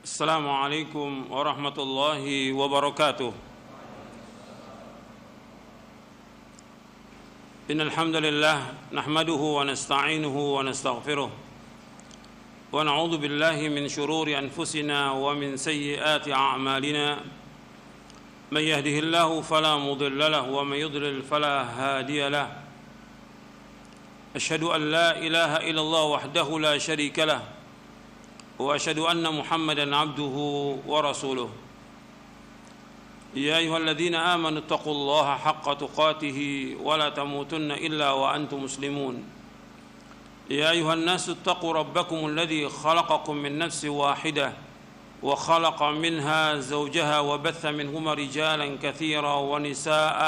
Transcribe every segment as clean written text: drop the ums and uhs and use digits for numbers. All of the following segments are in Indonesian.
السلام عليكم ورحمة الله وبركاته. إن الحمد لله نحمده ونستعينه ونستغفره ونعوذ بالله من شرور أنفسنا ومن سيئات أعمالنا. من يهده الله فلا مضل له ومن يضلل فلا هادي له. أشهد أن لا إله إلا الله وحده لا شريك له وأشهد أن محمدًا عبده ورسوله. يا أيها الذين آمنوا اتقوا الله حق تقاته ولا تموتن إلا وأنتم مسلمون. يا أيها الناس اتقوا ربكم الذي خلقكم من نفس واحدة وخلق منها زوجها وبث منهما رجالا كثيرا ونساء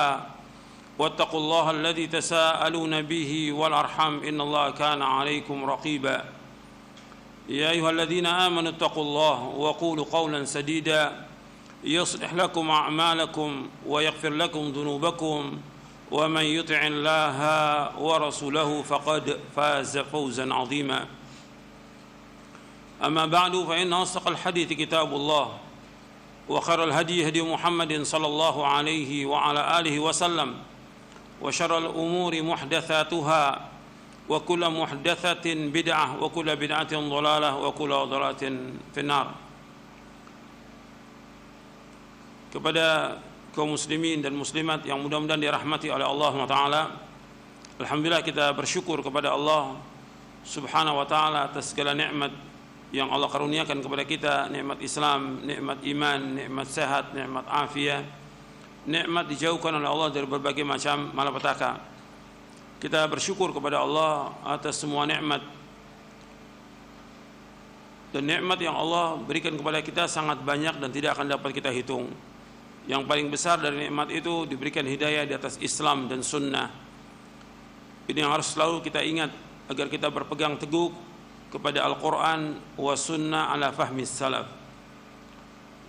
واتقوا الله الذي تساءلون به والأرحام إن الله كان عليكم رقيبا. يا أيها الذين آمنوا اتقوا الله وقولوا قولا سديدا يصلح لكم أعمالكم ويغفر لكم ذنوبكم ومن يطع الله ورسوله فقد فاز فوزا عظيما. أما بعد فإن أصدق الحديث كتاب الله وخير الهدي هدي محمد صلى الله عليه وعلى آله وسلم وشر الأمور محدثاتها وكل محدثة بدعة وكل بدعة ضلالة وكل ضلالة في النار. Kepada kaum muslimin dan muslimat yang mudah-mudahan dirahmati oleh Allah SWT, alhamdulillah kita bersyukur kepada Allah Subhanahu wa taala atas segala nikmat yang Allah karuniakan kepada kita, nikmat Islam, nikmat iman, nikmat sehat, nikmat afiat, nikmat dijauhkan oleh Allah dari berbagai macam malapetaka. Kita bersyukur kepada Allah atas semua nikmat, dan nikmat yang Allah berikan kepada kita sangat banyak dan tidak akan dapat kita hitung. Yang paling besar dari nikmat itu diberikan hidayah di atas Islam dan sunnah. Ini yang harus selalu kita ingat agar kita berpegang teguh kepada Al-Quran wa sunnah ala fahmi salaf.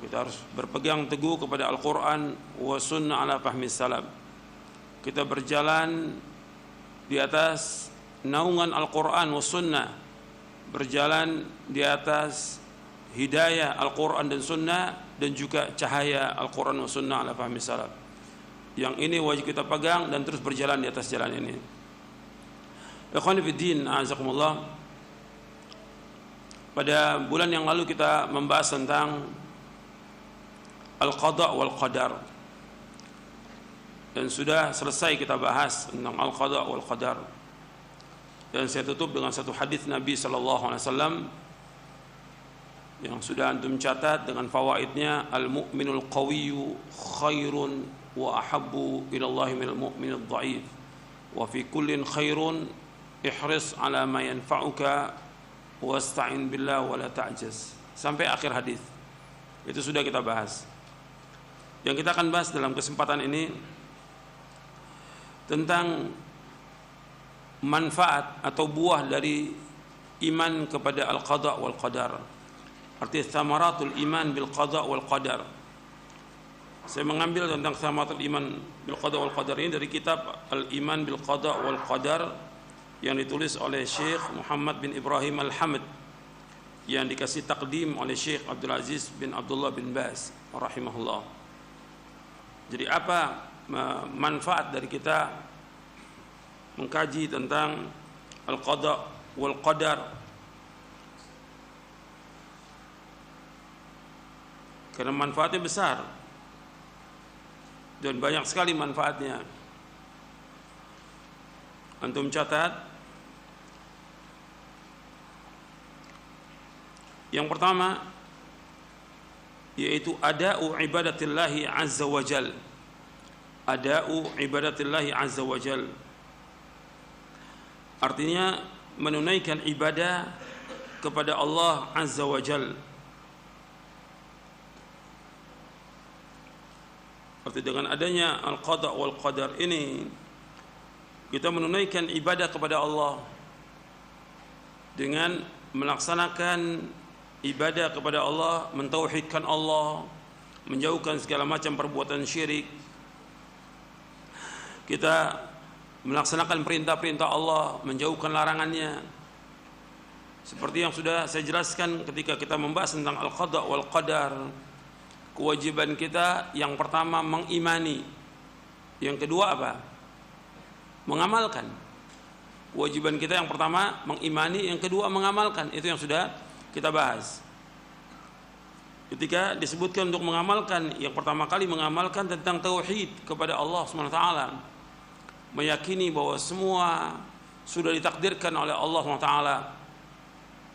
Kita harus berpegang teguh kepada Al-Quran wa sunnah ala fahmi salaf. Kita berjalan di atas naungan Al-Quran wa sunnah, berjalan di atas hidayah Al-Quran dan sunnah, dan juga cahaya Al-Quran wa sunnah ala fahmi salaf. Yang ini wajib kita pegang dan terus berjalan di atas jalan ini. Ikhwani fiddin, a'azakumullah. Pada bulan yang lalu kita membahas tentang Al-Qadha wal Qadar, dan sudah selesai kita bahas tentang Al-Qadha wal Qadar. Dan saya tutup dengan satu hadis Nabi SAW yang sudah antum catat dengan fawaidnya. Al-mu'minul qawiyyu khairun wa ahabbu ilallahi minal mu'minid dha'if wa fi kullin khairun ihris ala ma yanfa'uka wasta'in billah wa la ta'jaz, sampai akhir hadis. Itu sudah kita bahas. Yang kita akan bahas dalam kesempatan ini tentang manfaat atau buah dari iman kepada al-qada wal qadar. Arti thamaratul iman bil qada wal qadar. Saya mengambil tentang thamaratul iman bil qada wal qadar ini dari kitab Al-Iman bil Qada wal Qadar yang ditulis oleh Syekh Muhammad bin Ibrahim Al-Hamd, yang dikasih takdim oleh Syekh Abdul Aziz bin Abdullah bin Baz rahimahullah. Jadi apa manfaat dari kita mengkaji tentang Al-Qada wal Qadar? Karena manfaatnya besar dan banyak sekali manfaatnya. Antum catat. Yang pertama yaitu ada'u ibadatillahi azza wa jal. Ada'u ibadatillahi azza wa jal, artinya menunaikan ibadah kepada Allah azza wa jal. Arti dengan adanya al-qada wal qadar ini, kita menunaikan ibadah kepada Allah dengan melaksanakan ibadah kepada Allah, mentauhidkan Allah, menjauhkan segala macam perbuatan syirik. Kita melaksanakan perintah-perintah Allah, menjauhkan larangannya. Seperti yang sudah saya jelaskan ketika kita membahas tentang al-qada wal qadar, kewajiban kita yang pertama mengimani, yang kedua apa? Mengamalkan. Kewajiban kita yang pertama mengimani, yang kedua mengamalkan. Itu yang sudah kita bahas. Ketika disebutkan untuk mengamalkan, yang pertama kali mengamalkan tentang tauhid kepada Allah SWT, meyakini bahwa semua sudah ditakdirkan oleh Allah SWT.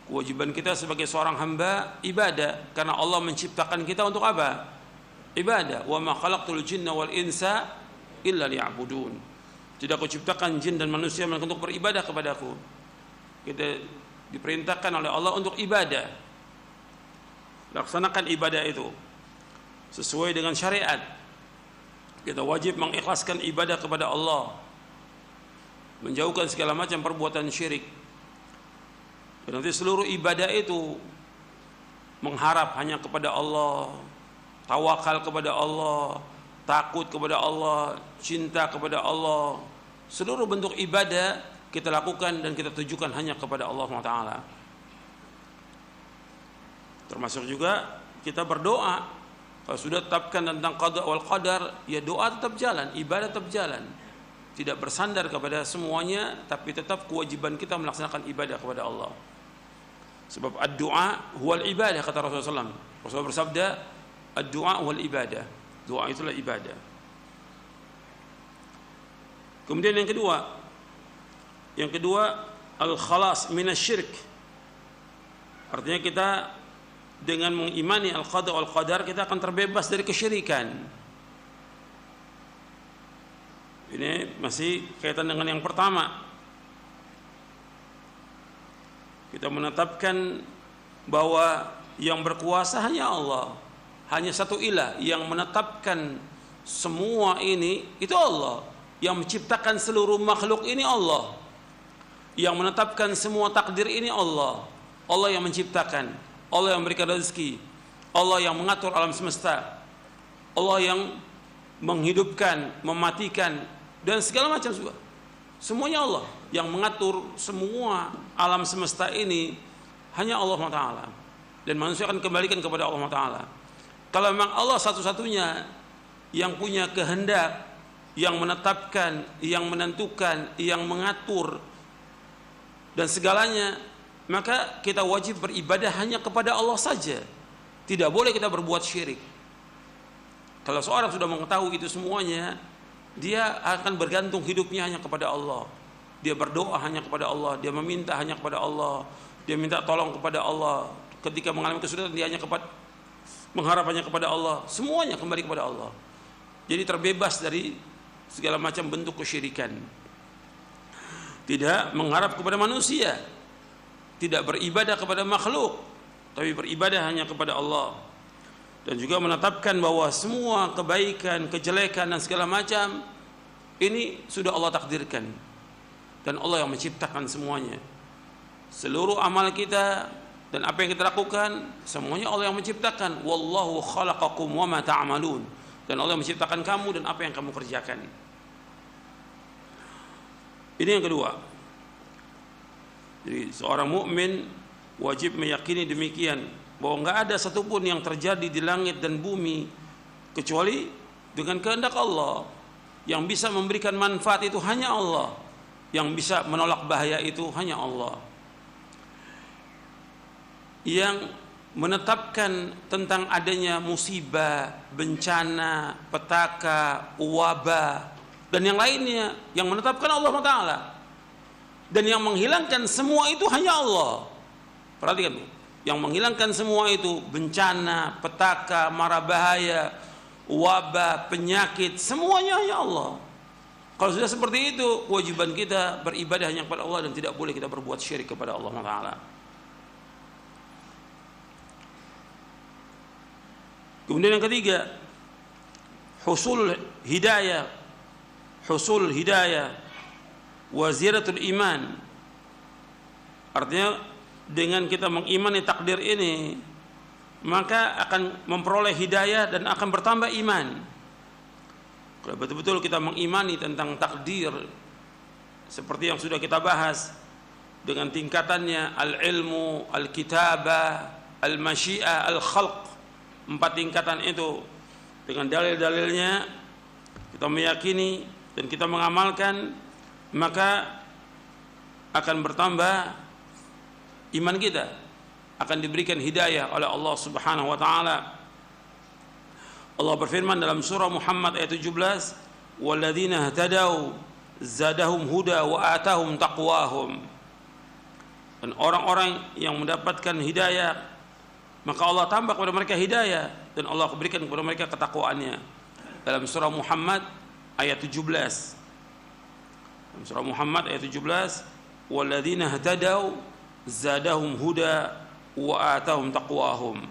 Kewajiban kita sebagai seorang hamba ibadah, karena Allah menciptakan kita untuk apa? Ibadah. Wa ma khalaqtul jinna wal insa illa liya'budun. Tidak aku ciptakan jin dan manusia melainkan untuk beribadah kepadaku. Kita diperintahkan oleh Allah untuk ibadah. Laksanakan ibadah itu sesuai dengan syariat. Kita wajib mengikhlaskan ibadah kepada Allah, menjauhkan segala macam perbuatan syirik. Dan nanti seluruh ibadah itu mengharap hanya kepada Allah, tawakal kepada Allah, takut kepada Allah, cinta kepada Allah. Seluruh bentuk ibadah kita lakukan dan kita tujukan hanya kepada Allah SWT. Termasuk juga kita berdoa. Kalau sudah tetapkan tentang qada wal qadar, ya doa tetap jalan, ibadah tetap jalan. Tidak bersandar kepada semuanya, tapi tetap kewajiban kita melaksanakan ibadah kepada Allah. Sebab ad-du'a huwal ibadah, kata Rasulullah SAW. Rasulullah bersabda, ad-du'a huwal ibadah. Doa itulah ibadah. Kemudian yang kedua al-khalas minasyirik. Artinya kita dengan mengimani al-qada wal qadar, kita akan terbebas dari kesyirikan. Ini masih kaitan dengan yang pertama. Kita menetapkan bahwa yang berkuasa hanya Allah, hanya satu ilah yang menetapkan semua ini, itu Allah. Yang menciptakan seluruh makhluk ini Allah. Yang menetapkan semua takdir ini Allah. Allah yang menciptakan, Allah yang memberikan rezeki, Allah yang mengatur alam semesta, Allah yang menghidupkan, mematikan, dan segala macam juga. Semuanya Allah yang mengatur semua alam semesta ini, hanya Allah Taala. Dan manusia akan kembalikan kepada Allah Taala. Kalau memang Allah satu-satunya yang punya kehendak, yang menetapkan, yang menentukan, yang mengatur dan segalanya, maka kita wajib beribadah hanya kepada Allah saja. Tidak boleh kita berbuat syirik. Kalau seorang sudah mengetahui itu semuanya, dia akan bergantung hidupnya hanya kepada Allah. Dia berdoa hanya kepada Allah, dia meminta hanya kepada Allah, dia minta tolong kepada Allah. Ketika mengalami kesulitan, dia hanya mengharap hanya kepada Allah. Semuanya kembali kepada Allah. Jadi terbebas dari segala macam bentuk kesyirikan. Tidak mengharap kepada manusia, tidak beribadah kepada makhluk, tapi beribadah hanya kepada Allah. Dan juga menetapkan bahwa semua kebaikan, kejelekan dan segala macam ini sudah Allah takdirkan, dan Allah yang menciptakan semuanya. Seluruh amal kita dan apa yang kita lakukan, semuanya Allah yang menciptakan. Wallahu khalaqakum wa ma ta'malun. Dan Allah yang menciptakan kamu dan apa yang kamu kerjakan. Ini yang kedua. Jadi seorang mukmin wajib meyakini demikian, bahwa enggak ada satupun yang terjadi di langit dan bumi kecuali dengan kehendak Allah. Yang bisa memberikan manfaat itu hanya Allah, yang bisa menolak bahaya itu hanya Allah. Yang menetapkan tentang adanya musibah, bencana, petaka, wabah dan yang lainnya, yang menetapkan Allah Taala. Dan yang menghilangkan semua itu hanya Allah. Perhatikan, yang menghilangkan semua itu, bencana, petaka, mara bahaya, wabah, penyakit, semuanya hanya Allah. Kalau sudah seperti itu, kewajiban kita beribadah hanya kepada Allah dan tidak boleh kita berbuat syirik kepada Allah Taala. Kemudian yang ketiga, husul hidayah wa ziyadatul iman. Artinya dengan kita mengimani takdir ini, maka akan memperoleh hidayah dan akan bertambah iman. Kalau betul-betul kita mengimani tentang takdir seperti yang sudah kita bahas, dengan tingkatannya, al-ilmu, al-kitabah, al-masyiah, al-khalq, 4 tingkatan itu dengan dalil-dalilnya kita meyakini dan kita mengamalkan, maka akan bertambah iman kita, akan diberikan hidayah oleh Allah Subhanahu wa taala. Allah berfirman dalam surah Muhammad ayat 17, "Walladzina ihtadaw zadahum huda wa atahum taqwahum." Dan orang-orang yang mendapatkan hidayah, maka Allah tambah kepada mereka hidayah dan Allah berikan kepada mereka ketakwaannya. Dalam surah Muhammad ayat 17. Dalam surah Muhammad ayat 17, "Walladzina ihtadaw zadahum huda wa atahum taqwahum."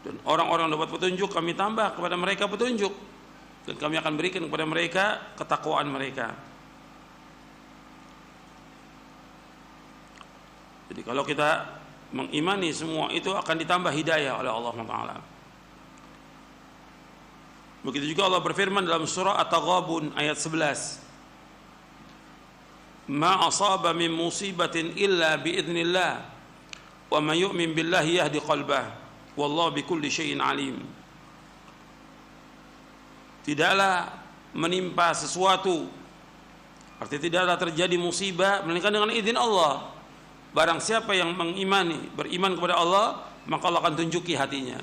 Dan orang-orang dapat petunjuk, kami tambah kepada mereka petunjuk dan kami akan berikan kepada mereka ketakwaan mereka. Jadi kalau kita mengimani semua itu akan ditambah hidayah oleh Allah Taala. Begitu juga Allah berfirman dalam surah At-Taghabun ayat 11, "Ma asaba min musibatin illa biidznillah wa man yu'min billahi yahdi qalbah wallahu bikulli syai'in alim." Tidaklah menimpa sesuatu, artinya tidaklah terjadi musibah melainkan dengan izin Allah. Barang siapa yang mengimani, beriman kepada Allah, maka Allah akan tunjuki hatinya.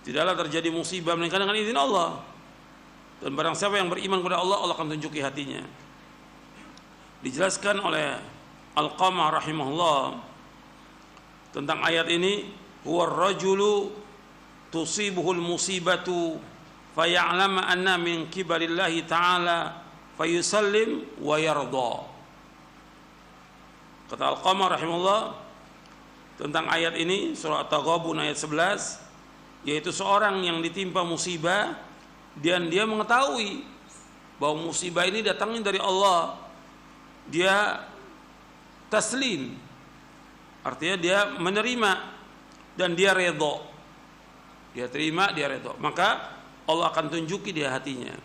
Tidaklah terjadi musibah melainkan dengan izin Allah. Dan barang siapa yang beriman kepada Allah, Allah akan tunjuki hatinya. Dijelaskan oleh Al-Qamah rahimahullah tentang ayat ini, "Huwa ar-rajulu tusibuhul musibatu faya'lama anna min kibarillahi ta'ala fayusallim wa yarda." Kata Al-Qamah rahimahullah tentang ayat ini, surah At-Taghabun ayat 11, yaitu seorang yang ditimpa musibah dan dia mengetahui bahwa musibah ini datangnya dari Allah, dia taslim, artinya dia menerima dan dia redha, dia terima, dia redha, maka Allah akan tunjuki dia hatinya.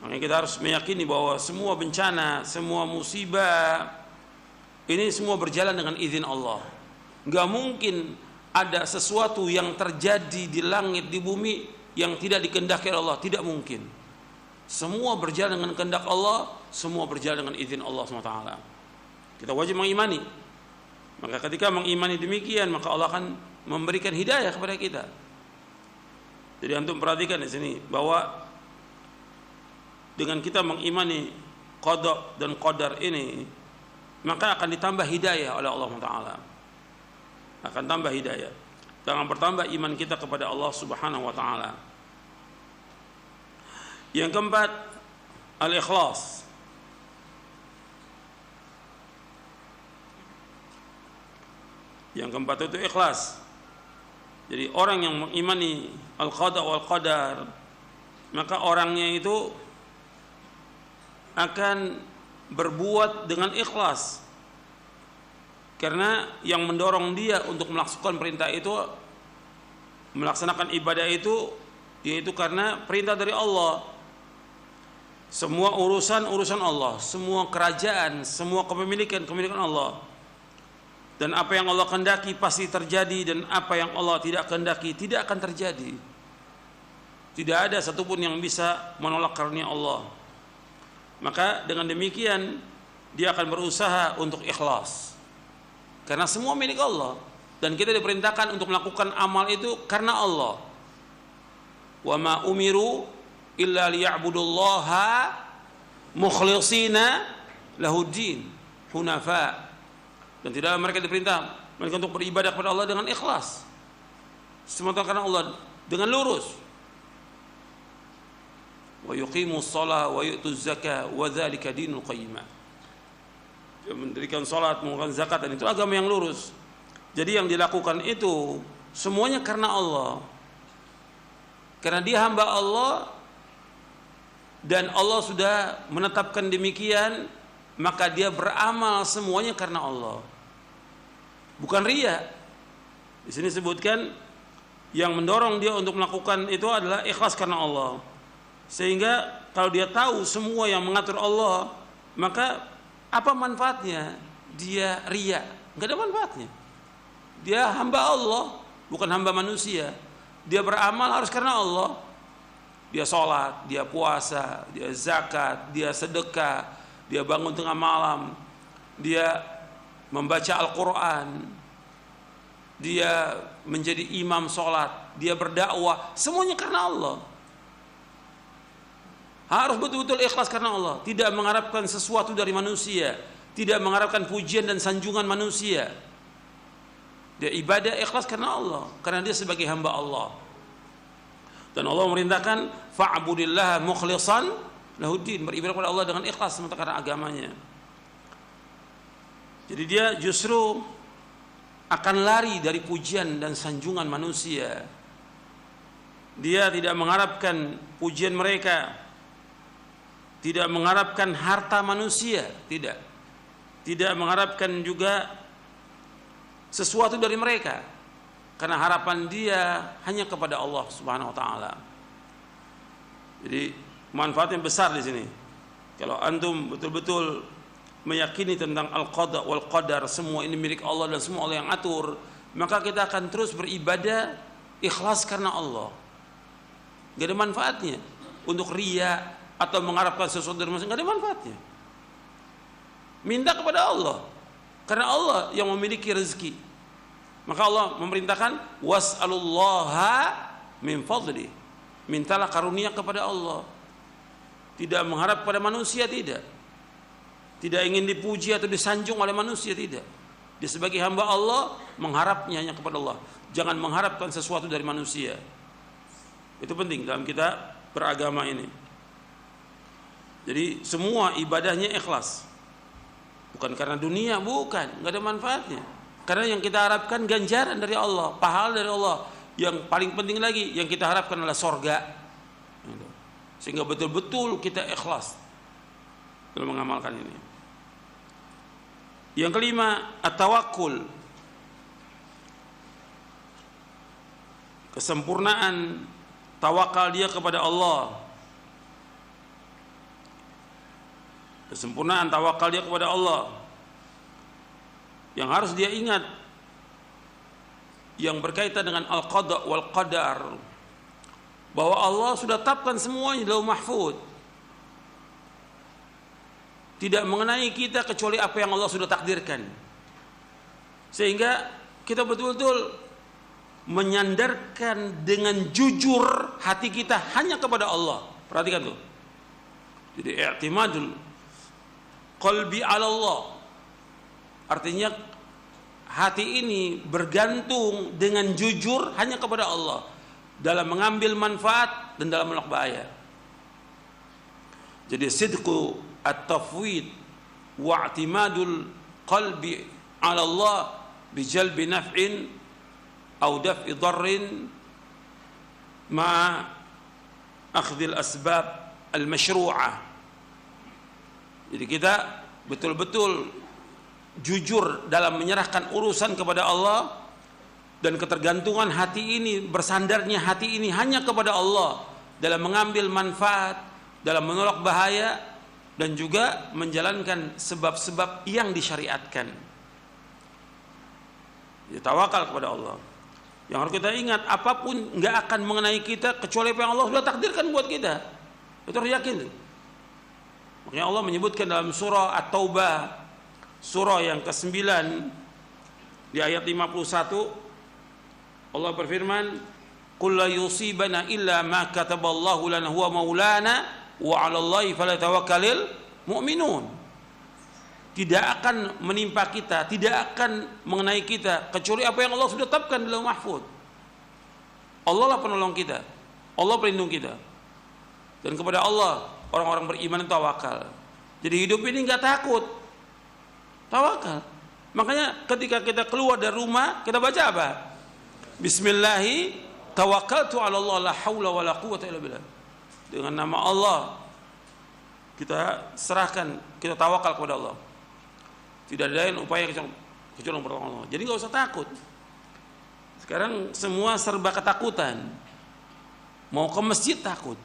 Makanya kita harus meyakini bahwa semua bencana, semua musibah ini semua berjalan dengan izin Allah. Enggak mungkin ada sesuatu yang terjadi di langit, di bumi yang tidak dikehendaki Allah, tidak mungkin. Semua berjalan dengan kehendak Allah, semua berjalan dengan izin Allah SWT. Kita wajib mengimani. Maka ketika mengimani demikian, maka Allah akan memberikan hidayah kepada kita. Jadi antum perhatikan di sini bahwa dengan kita mengimani qada dan qadar ini, maka akan ditambah hidayah oleh Allah Taala. Akan tambah hidayah. Dan bertambah iman kita kepada Allah Subhanahu wa taala. Yang keempat, al-ikhlas. Yang keempat itu ikhlas. Jadi orang yang mengimani al-qada wal qadar, maka orangnya itu akan berbuat dengan ikhlas, karena yang mendorong dia untuk melaksanakan perintah itu, melaksanakan ibadah itu, yaitu karena perintah dari Allah. Semua urusan Allah, semua kerajaan, semua kepemilikan Allah. Dan apa yang Allah kehendaki pasti terjadi, dan apa yang Allah tidak kehendaki tidak akan terjadi. Tidak ada satupun yang bisa menolak karunia Allah. Maka dengan demikian dia akan berusaha untuk ikhlas, karena semua milik Allah dan kita diperintahkan untuk melakukan amal itu karena Allah. Wa ma umiru illa liya'budullaha mukhlishina lahuddin hunafa. Dan tidak mereka diperintah mereka untuk beribadah kepada Allah dengan ikhlas, semata karena Allah, dengan lurus. Wa yuqimus shalah wa yu'tuz zakah wa dzalika dinul qayyimah. Dia mendirikan salat, mengeluarkan zakat, dan itu agama yang lurus. Jadi yang dilakukan itu semuanya karena Allah. Karena dia hamba Allah dan Allah sudah menetapkan demikian, maka dia beramal semuanya karena Allah. Bukan riya. Di sini sebutkan yang mendorong dia untuk melakukan itu adalah ikhlas karena Allah. Sehingga kalau dia tahu semua yang mengatur Allah, maka apa manfaatnya dia riya? Enggak ada manfaatnya. Dia hamba Allah, bukan hamba manusia. Dia beramal harus karena Allah. Dia sholat, dia puasa, dia zakat, dia sedekah, dia bangun tengah malam, dia membaca Al-Quran, dia menjadi imam sholat, dia berdakwah, semuanya karena Allah. Harus betul-betul ikhlas karena Allah, tidak mengharapkan sesuatu dari manusia, tidak mengharapkan pujian dan sanjungan manusia. Dia ibadah ikhlas karena Allah, karena dia sebagai hamba Allah. Dan Allah memerintahkan fa'budillaha mukhlishan lahuddin, beribadah kepada Allah dengan ikhlas semata karena agamanya. Jadi dia justru akan lari dari pujian dan sanjungan manusia. Dia tidak mengharapkan pujian mereka, tidak mengharapkan harta manusia, tidak mengharapkan juga sesuatu dari mereka, karena harapan dia hanya kepada Allah Subhanahu wa taala. Jadi manfaatnya besar di sini. Kalau antum betul-betul meyakini tentang al-qada wal qadar, semua ini milik Allah dan semua Allah yang atur, maka kita akan terus beribadah ikhlas karena Allah. Gak ada manfaatnya untuk riya atau mengharapkan sesuatu dari manusia, gak ada manfaatnya. Minta kepada Allah, karena Allah yang memiliki rezeki. Maka Allah memerintahkan was'alullaha min fadli, mintalah karunia kepada Allah, tidak mengharap pada manusia, tidak ingin dipuji atau disanjung oleh manusia, tidak. Dia sebagai hamba Allah mengharapnya hanya kepada Allah, jangan mengharapkan sesuatu dari manusia. Itu penting dalam kita beragama ini. Jadi semua ibadahnya ikhlas, bukan karena dunia, bukan, nggak ada manfaatnya. Karena yang kita harapkan ganjaran dari Allah, pahala dari Allah. Yang paling penting lagi yang kita harapkan adalah sorga. Sehingga betul-betul kita ikhlas dalam mengamalkan ini. Yang kelima, at-tawakkul, kesempurnaan tawakal dia kepada Allah. Kesempurnaan tawakal dia kepada Allah. Yang harus dia ingat yang berkaitan dengan al-qada wal qadar, bahwa Allah sudah tetapkan semuanya di Lauh Mahfuz. Tidak mengenai kita kecuali apa yang Allah sudah takdirkan. Sehingga kita betul-betul menyandarkan dengan jujur hati kita hanya kepada Allah. Perhatikan tuh. Jadi i'timadul qalbi 'ala Allah. Artinya hati ini bergantung dengan jujur hanya kepada Allah dalam mengambil manfaat dan dalam menolak bahaya. Jadi sidqu at-tafwid wa i'timadul qalbi 'ala Allah bi jalbi naf'in aw daf'i dharrin ma akhdhil asbab al-masyru'ah. Jadi kita betul-betul jujur dalam menyerahkan urusan kepada Allah, dan ketergantungan hati ini, bersandarnya hati ini hanya kepada Allah dalam mengambil manfaat, dalam menolak bahaya, dan juga menjalankan sebab-sebab yang disyariatkan. Ya, tawakal kepada Allah. Yang harus kita ingat, apapun nggak akan mengenai kita kecuali apa yang Allah sudah takdirkan buat kita. Itu harus yakin. Makanya Allah menyebutkan dalam surah At-Taubah, surah yang ke-9 di ayat 51, Allah berfirman, "Qul la yusibana illa ma kataballahu lana huwa maulana wa 'alallahi falyatawakkalul mu'minun." Tidak akan menimpa kita, tidak akan mengenai kita kecuali apa yang Allah sudah tetapkan di Lauh Mahfuz. Allah lah penolong kita, Allah pelindung kita. Dan kepada Allah orang-orang beriman itu tawakal. Jadi hidup ini enggak takut, tawakal. Makanya ketika kita keluar dari rumah, kita baca apa? Bismillahi tawakkaltu 'ala Allah la haula wala quwwata illa billah. Dengan nama Allah kita serahkan, kita tawakal kepada Allah. Tidak ada lain upaya kecuali pertolongan Allah. Jadi enggak usah takut. Sekarang semua serba ketakutan. Mau ke masjid takut.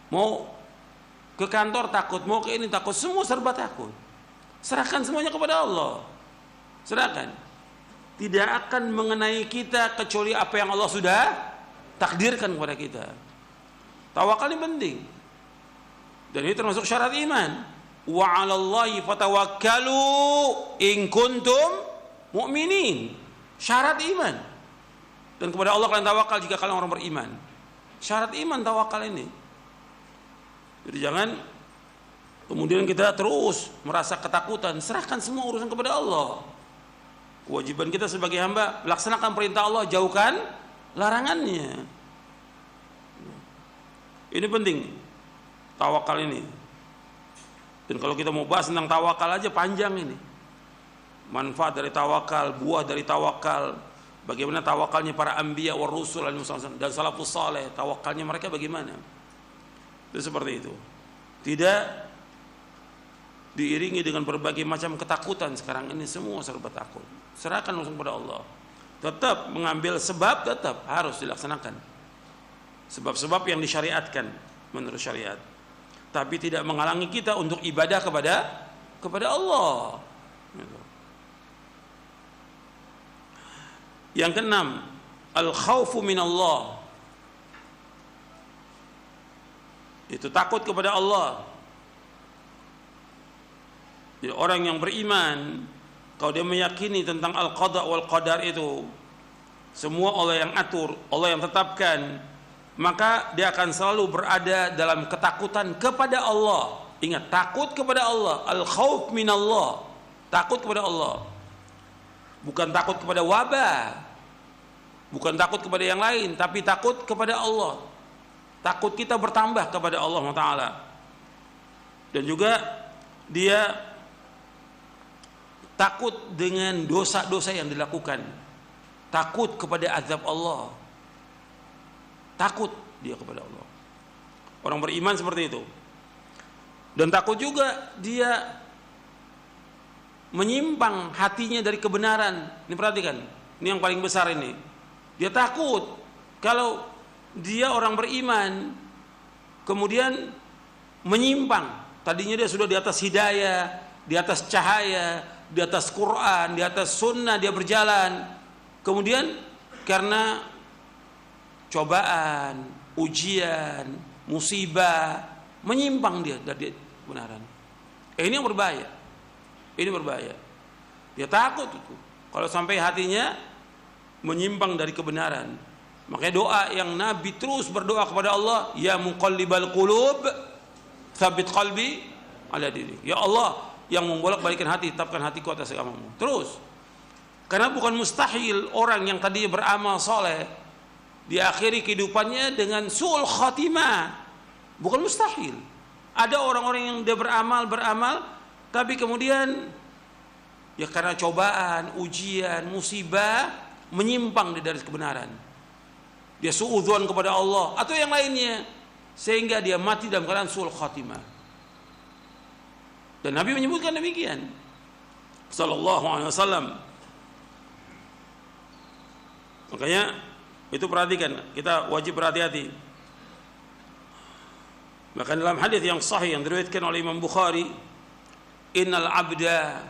Mau ke kantor takut, mau ke ini takut, semua serba takut. Serahkan semuanya kepada Allah. Serahkan. Tidak akan mengenai kita kecuali apa yang Allah sudah takdirkan kepada kita. Tawakal ini penting. Dan ini termasuk syarat iman. Wa 'alallahi fatawakkalu in kuntum mu'minin. Syarat iman. Dan kepada Allah kalian tawakal jika kalian orang beriman. Syarat iman tawakal ini. Jadi jangan kemudian kita terus merasa ketakutan. Serahkan semua urusan kepada Allah. Kewajiban kita sebagai hamba, laksanakan perintah Allah, jauhkan larangannya. Ini penting, tawakal ini. Dan kalau kita mau bahas tentang tawakal aja panjang ini. Manfaat dari tawakal, buah dari tawakal, bagaimana tawakalnya para anbiya wa rusul dan salafus saleh, tawakalnya mereka bagaimana. Itu seperti itu. Tidak diiringi dengan berbagai macam ketakutan. Sekarang ini semua serba takut. Serahkan langsung kepada Allah. Tetap mengambil sebab, tetap harus dilaksanakan. Sebab-sebab yang disyariatkan menurut syariat. Tapi tidak menghalangi kita untuk ibadah kepada Allah. Yang keenam, al-khaufu minallah. Itu takut kepada Allah. Jadi orang yang beriman, kalau dia meyakini tentang al-qada wal qadar itu, semua Allah yang atur, Allah yang tetapkan, maka dia akan selalu berada dalam ketakutan kepada Allah. Ingat, takut kepada Allah, al-khauf minallah, takut kepada Allah. Bukan takut kepada wabah, bukan takut kepada yang lain, tapi takut kepada Allah. Takut kita bertambah kepada Allah Ta'ala. Dan juga dia takut dengan dosa-dosa yang dilakukan. Takut kepada azab Allah. Takut dia kepada Allah. Orang beriman seperti itu. Dan takut juga dia menyimpang hatinya dari kebenaran. Ini perhatikan, ini yang paling besar ini. Dia takut kalau dia orang beriman kemudian menyimpang. Tadinya dia sudah di atas hidayah, di atas cahaya, di atas Quran, di atas sunnah dia berjalan. Kemudian karena cobaan, ujian, musibah, menyimpang dia dari kebenaran. Ini yang berbahaya. Ini berbahaya. Dia takut itu kalau sampai hatinya menyimpang dari kebenaran. Makanya doa yang Nabi terus berdoa kepada Allah, ya muqallibal qulub, tsabit qalbi ala dinik. Ya Allah yang membolak-balikan hati, tetapkan hatiku atas agamamu. Terus. Karena bukan mustahil orang yang tadi beramal soleh diakhiri kehidupannya dengan su'ul khatimah. Bukan mustahil. Ada orang-orang yang dia beramal tapi kemudian ya karena cobaan, ujian, musibah menyimpang dari kebenaran. Dia suudzon kepada Allah atau yang lainnya sehingga dia mati dalam keadaan su'ul khatimah. Dan Nabi menyebutkan demikian sallallahu alaihi wasallam. Makanya itu perhatikan, kita wajib berhati-hati. Maka dalam hadis yang sahih yang diriwayatkan oleh Imam Bukhari, innal abda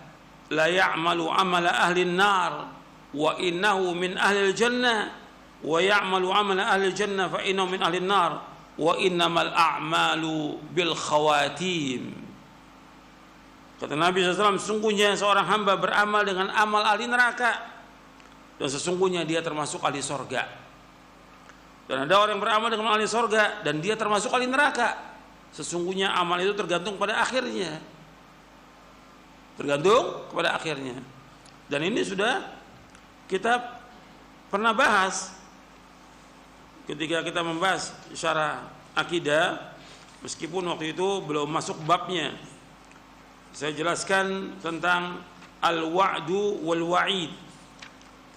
la ya'malu amala ahli an-nar wa innahu min ahli al-jannah wa ya'malu amala ahli al-jannah fa innahu min ahli an-nar wa innamal a'malu bil khawatim. Kata Nabi SAW, sesungguhnya seorang hamba beramal dengan amal ahli neraka dan sesungguhnya dia termasuk ahli sorga. Dan ada orang yang beramal dengan ahli sorga dan dia termasuk ahli neraka. Sesungguhnya amal itu tergantung pada akhirnya. Tergantung kepada akhirnya. Dan ini sudah kita pernah bahas ketika kita membahas syarah akidah, meskipun waktu itu belum masuk babnya. Saya jelaskan tentang al-wa'du wal wa'id,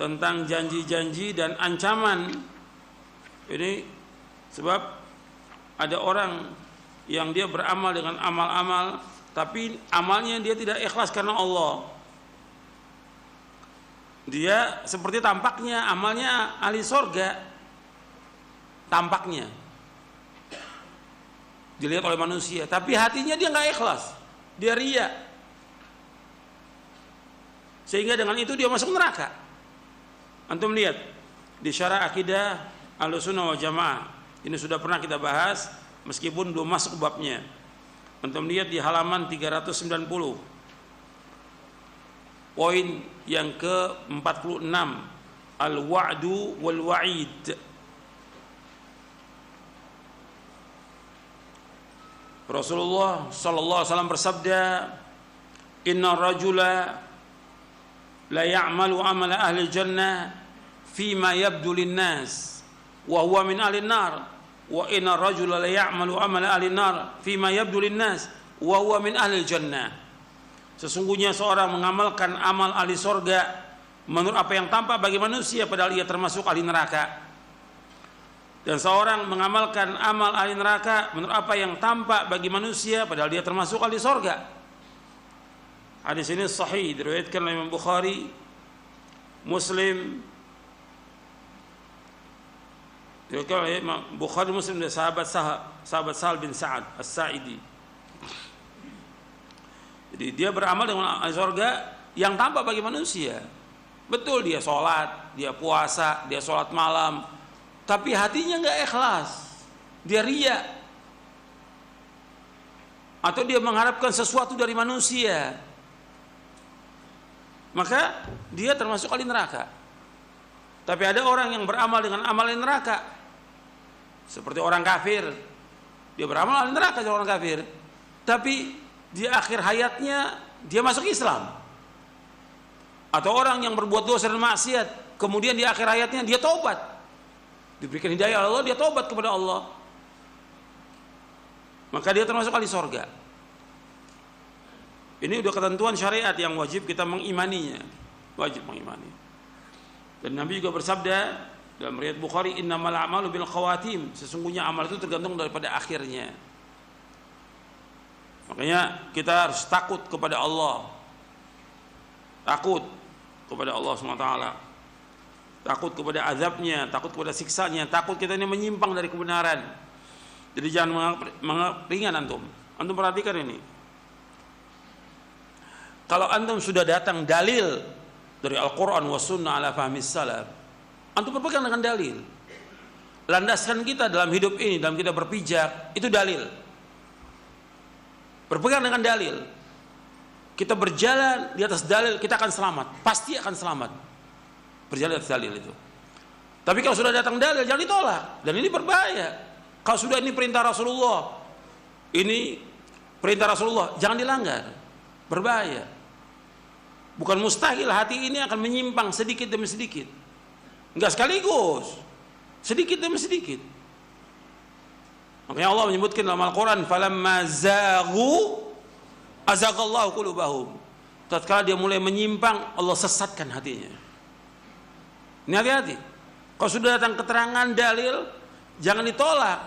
tentang janji-janji dan ancaman. Ini sebab ada orang yang dia beramal dengan amal-amal tapi amalnya dia tidak ikhlas karena Allah. Dia seperti tampaknya amalnya ahli sorga, tampaknya. dilihat oleh manusia, tapi hatinya dia nggak ikhlas, dia ria, sehingga dengan itu dia masuk neraka. Antum lihat di Syarah Akidah Ahlussunnah wal Jamaah, ini sudah pernah kita bahas meskipun belum masuk babnya. Antum lihat di halaman 390, poin yang ke-46, al-wa'du wal wa'id. Rasulullah sallallahu alaihi wasallam bersabda, "Inna rajula la ya'malu amala ahli jannah fima yabdu lin-nas wa huwa min ahli an-nar, wa inna rajula la ya'malu amala ahli an-nar fima yabdu lin-nas wa huwa min ahli jannah." Sesungguhnya seorang mengamalkan amal ahli surga menurut apa yang tampak bagi manusia padahal ia termasuk ahli neraka. Dan seorang mengamalkan amal ahli neraka menurut apa yang tampak bagi manusia padahal dia termasuk ahli surga. Hadis ini sahih, diriwayatkan oleh Imam Bukhari, Muslim. Diriwayatkan oleh Imam Bukhari, Muslim dari sahabat Sahal bin Sa'ad As-Sa'idi. Jadi dia beramal dengan ahli surga yang tampak bagi manusia. Betul, dia sholat, dia puasa, dia sholat malam, tapi hatinya nggak ikhlas, dia ria, atau dia mengharapkan sesuatu dari manusia, maka dia termasuk ahli neraka. Tapi ada orang yang beramal dengan amal ahli neraka, seperti orang kafir, dia beramal ahli neraka seperti orang kafir, tapi di akhir hayatnya dia masuk Islam. Atau orang yang berbuat dosa dan maksiat, kemudian di akhir hayatnya dia taubat, diberikan hidayah Allah, dia taubat kepada Allah, maka dia termasuk ahli surga. Ini udah ketentuan syariat yang wajib kita mengimaninya, wajib mengimani. Dan Nabi juga bersabda dalam riwayat Bukhari, innamal a'malu bil khawatim, sesungguhnya amal itu tergantung daripada akhirnya. Makanya kita harus takut kepada Allah, takut kepada Allah SWT, takut kepada azabnya, takut kepada siksanya, takut kita ini menyimpang dari kebenaran. Jadi jangan menganggap ringan antum. Antum perhatikan ini. Kalau antum sudah datang dalil dari Al-Quran wa sunnah ala fahmis salaf, antum berpegang dengan dalil. Landasan kita dalam hidup ini, dalam kita berpijak, itu dalil. Berpegang dengan dalil. Kita berjalan di atas dalil, kita akan selamat, pasti akan selamat. Berjalan di atas dalil itu. Tapi kalau sudah datang dalil, jangan ditolak. Dan ini berbahaya. Kalau sudah ini perintah Rasulullah, ini perintah Rasulullah, jangan dilanggar. Berbahaya. Bukan mustahil hati ini akan menyimpang sedikit demi sedikit. Enggak sekaligus, sedikit demi sedikit. Makanya Allah menyebutkan dalam Al-Quran, falamma zaghu azaghallahu qulubahum. Tatkala dia mulai menyimpang, Allah sesatkan hatinya. Ini hati-hati. Kalau sudah datang keterangan dalil, jangan ditolak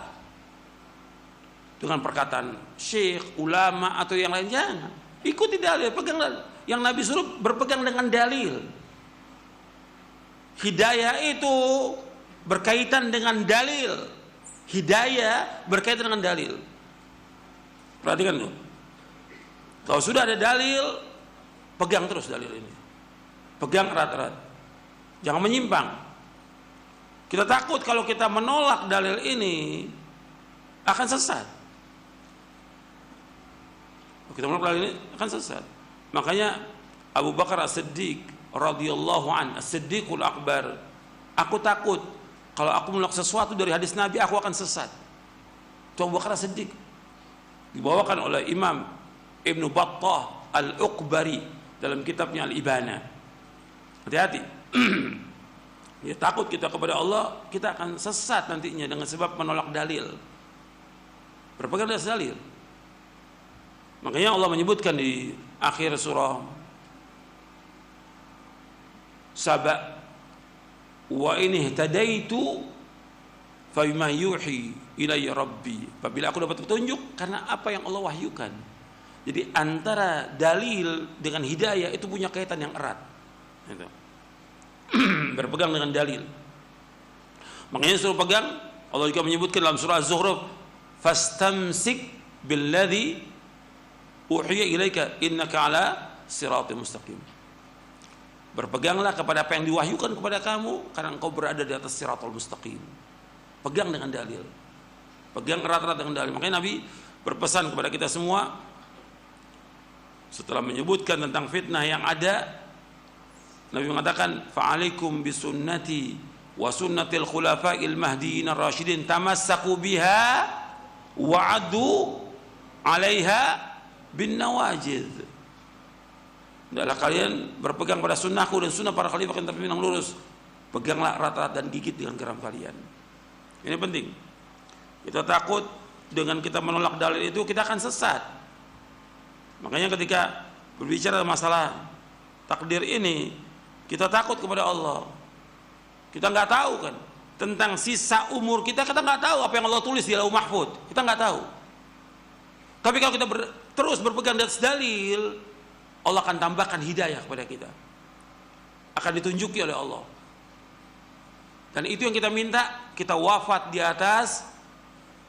dengan perkataan syekh, ulama atau yang lain, jangan. Ikuti dalil, pegang dalil. Yang Nabi suruh berpegang dengan dalil. Hidayah itu berkaitan dengan dalil. Hidayah berkaitan dengan dalil. Perhatikan tuh. Kalau sudah ada dalil, pegang terus dalil ini. Pegang erat-erat. Jangan menyimpang. Kita takut kalau kita menolak dalil ini akan sesat. Kalau kita menolak dalil ini akan sesat. Makanya Abu Bakar As-Siddiq radhiyallahu an, As-Siddiqul Akbar, aku takut kalau aku menolak sesuatu dari hadis Nabi aku akan sesat. Itu Abu Bakar As-Siddiq. Dibawakan oleh Imam Ibnu Battah Al-Uqbari dalam kitabnya Al-Ibana. Hati-hati. Ya, takut kita kepada Allah, kita akan sesat nantinya dengan sebab menolak dalil. Berpegang atas dalil. Makanya Allah menyebutkan di akhir surah Saba, wa in ihtadaitu fa bima yuhi ilayya rabbi. Apabila aku dapat petunjuk karena apa yang Allah wahyukan. Jadi antara dalil dengan hidayah itu punya kaitan yang erat. Gitu. Berpegang dengan dalil. Makanya suruh pegang. Allah juga menyebutkan dalam surah Az-Zukhruf, fastamsik billadzi uhiya ilaika innaka ala siratal mustaqim. Berpeganglah kepada apa yang diwahyukan kepada kamu karena engkau berada di atas siratal mustaqim. Pegang dengan dalil. Pegang erat-erat dengan dalil. Makanya Nabi berpesan kepada kita semua setelah menyebutkan tentang fitnah yang ada, Nabi mengatakan, fa'alaikum bisunnati wa sunnatil khulafa'il mahdiyyin ar-rasyidin tamassaku biha wa'addu 'alaiha bin nawajid. Adalah kalian berpegang pada sunnahku dan sunnah para khalifah yang terpimpin yang lurus. Peganglah erat-erat dan gigit dengan geram kalian. Ini penting. Kita takut dengan kita menolak dalil itu kita akan sesat. Makanya ketika berbicara masalah takdir ini, kita takut kepada Allah. Kita nggak tahu kan tentang sisa umur kita nggak tahu apa yang Allah tulis di Lauh Mahfuz. Kita nggak tahu. Tapi kalau kita terus berpegang di atas dalil, Allah akan tambahkan hidayah kepada kita. Akan ditunjuki oleh Allah. Dan itu yang kita minta, kita wafat di atas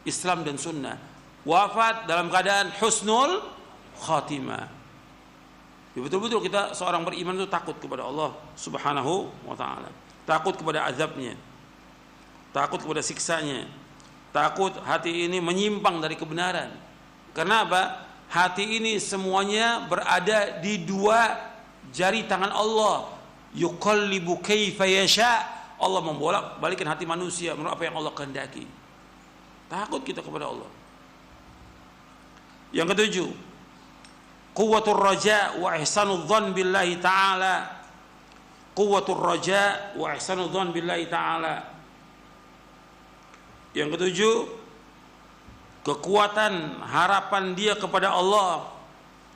Islam dan sunnah. Wafat dalam keadaan husnul khatimah. Betul-betul kita seorang beriman itu takut kepada Allah Subhanahu wa ta'ala. Takut kepada azabnya. Takut kepada siksanya. Takut hati ini menyimpang dari kebenaran. Karena apa? Hati ini semuanya berada di dua jari tangan Allah. Yuqallibu kaifa yasha. Allah membolak-balikan hati manusia menurut apa yang Allah kehendaki. Takut kita kepada Allah. Yang ketujuh, quwwatur raja wa ihsanudz dzan billahi ta'ala. Quwwatur raja wa ihsanudz dzan billahi ta'ala. Yang ketujuh, kekuatan harapan dia kepada Allah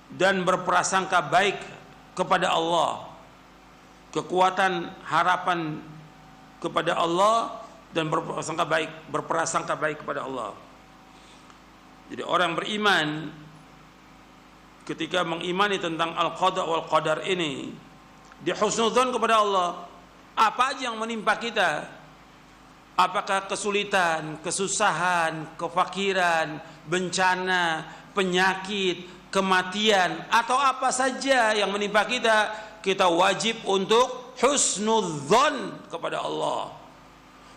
dan berprasangka baik kepada Allah. Kekuatan harapan kepada Allah dan berprasangka baik kepada Allah. Jadi orang beriman ketika mengimani tentang al-qada wal qadar ini, dia husnudzon kepada Allah. Apa aja yang menimpa kita, apakah kesulitan, kesusahan, kefakiran, bencana, penyakit, kematian, atau apa saja yang menimpa kita, kita wajib untuk husnudzon kepada Allah.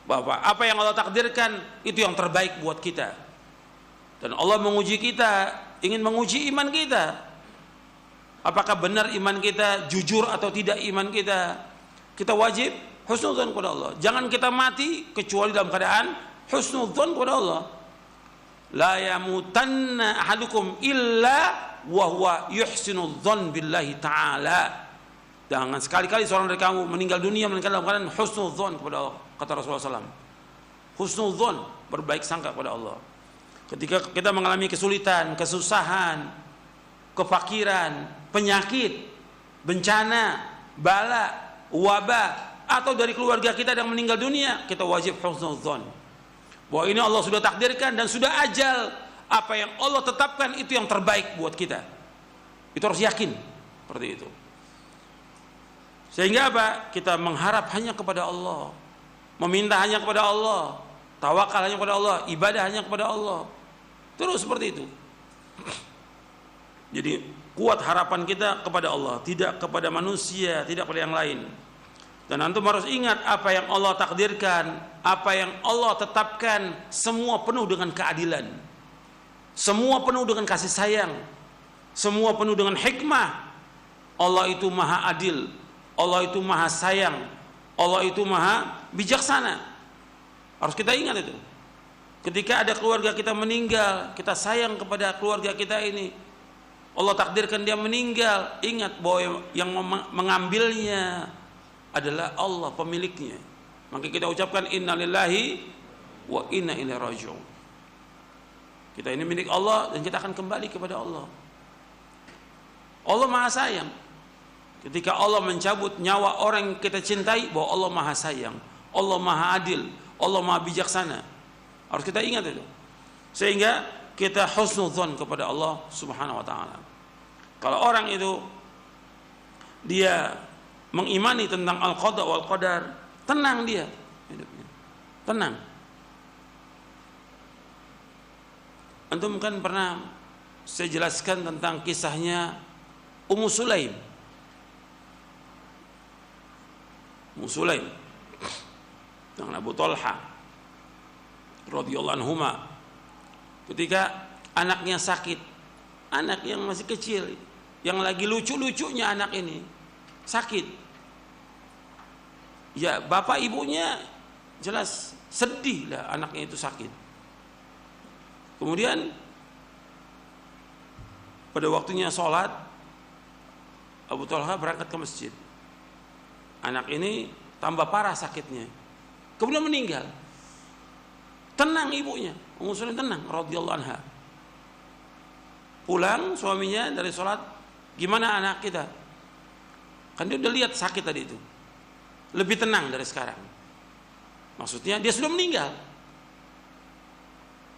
Bahwa apa yang Allah takdirkan itu yang terbaik buat kita. Dan Allah menguji kita, ingin menguji iman kita. Apakah benar iman kita, jujur atau tidak iman kita. Kita wajib husnudzon kepada Allah. Jangan kita mati kecuali dalam keadaan husnudzon kepada Allah. La yamutanna ahadukum illa wa huwa yuhsinudzon billahi ta'ala. Jangan sekali-kali seorang dari kamu meninggal dunia meninggal dalam keadaan husnudzon kepada Allah, kata Rasulullah SAW. Husnudzon, berbaik sangka kepada Allah. Ketika kita mengalami kesulitan, kesusahan, kefakiran, penyakit, bencana, bala, wabah, atau dari keluarga kita yang meninggal dunia, kita wajib husnudzon bahwa ini Allah sudah takdirkan dan sudah ajal. Apa yang Allah tetapkan itu yang terbaik buat kita. Itu harus yakin seperti itu. Sehingga apa? Kita mengharap hanya kepada Allah, meminta hanya kepada Allah, tawakal hanya kepada Allah, ibadah hanya kepada Allah. Terus seperti itu. Jadi kuat harapan kita kepada Allah, tidak kepada manusia, tidak kepada yang lain. Dan antum harus ingat apa yang Allah takdirkan, apa yang Allah tetapkan, semua penuh dengan keadilan. Semua penuh dengan kasih sayang. Semua penuh dengan hikmah. Allah itu maha adil. Allah itu maha sayang. Allah itu maha bijaksana. Harus kita ingat itu. Ketika ada keluarga kita meninggal, kita sayang kepada keluarga kita ini. Allah takdirkan dia meninggal, ingat bahwa yang mengambilnya adalah Allah pemiliknya. Maka kita ucapkan innalillahi wa inna ilaihi raji'un. Kita ini milik Allah dan kita akan kembali kepada Allah. Allah maha sayang. Ketika Allah mencabut nyawa orang yang kita cintai, bahwa Allah maha sayang, Allah maha adil, Allah maha bijaksana. Harus kita ingat itu. Sehingga kita husnudzon kepada Allah Subhanahu wa ta'ala. Kalau orang itu dia mengimani tentang al-qada wal qadar, tenang dia hidupnya. Tenang. Antum kan pernah saya jelaskan tentang kisahnya Ummu Sulaim. Ummu Sulaim dengan Abu Talha radhiyallahu anhuma, ketika anaknya sakit, anak yang masih kecil, yang lagi lucu-lucunya anak ini sakit, ya bapak ibunya jelas sedih lah anaknya itu sakit. Kemudian pada waktunya sholat, Abu Talha berangkat ke masjid. Anak ini tambah parah sakitnya, kemudian meninggal. Tenang ibunya, Ummu Sulaim tenang radhiyallahu anha. Pulang suaminya dari sholat, gimana anak kita? Kan dia udah lihat sakit tadi itu, lebih tenang dari sekarang. Maksudnya dia sudah meninggal.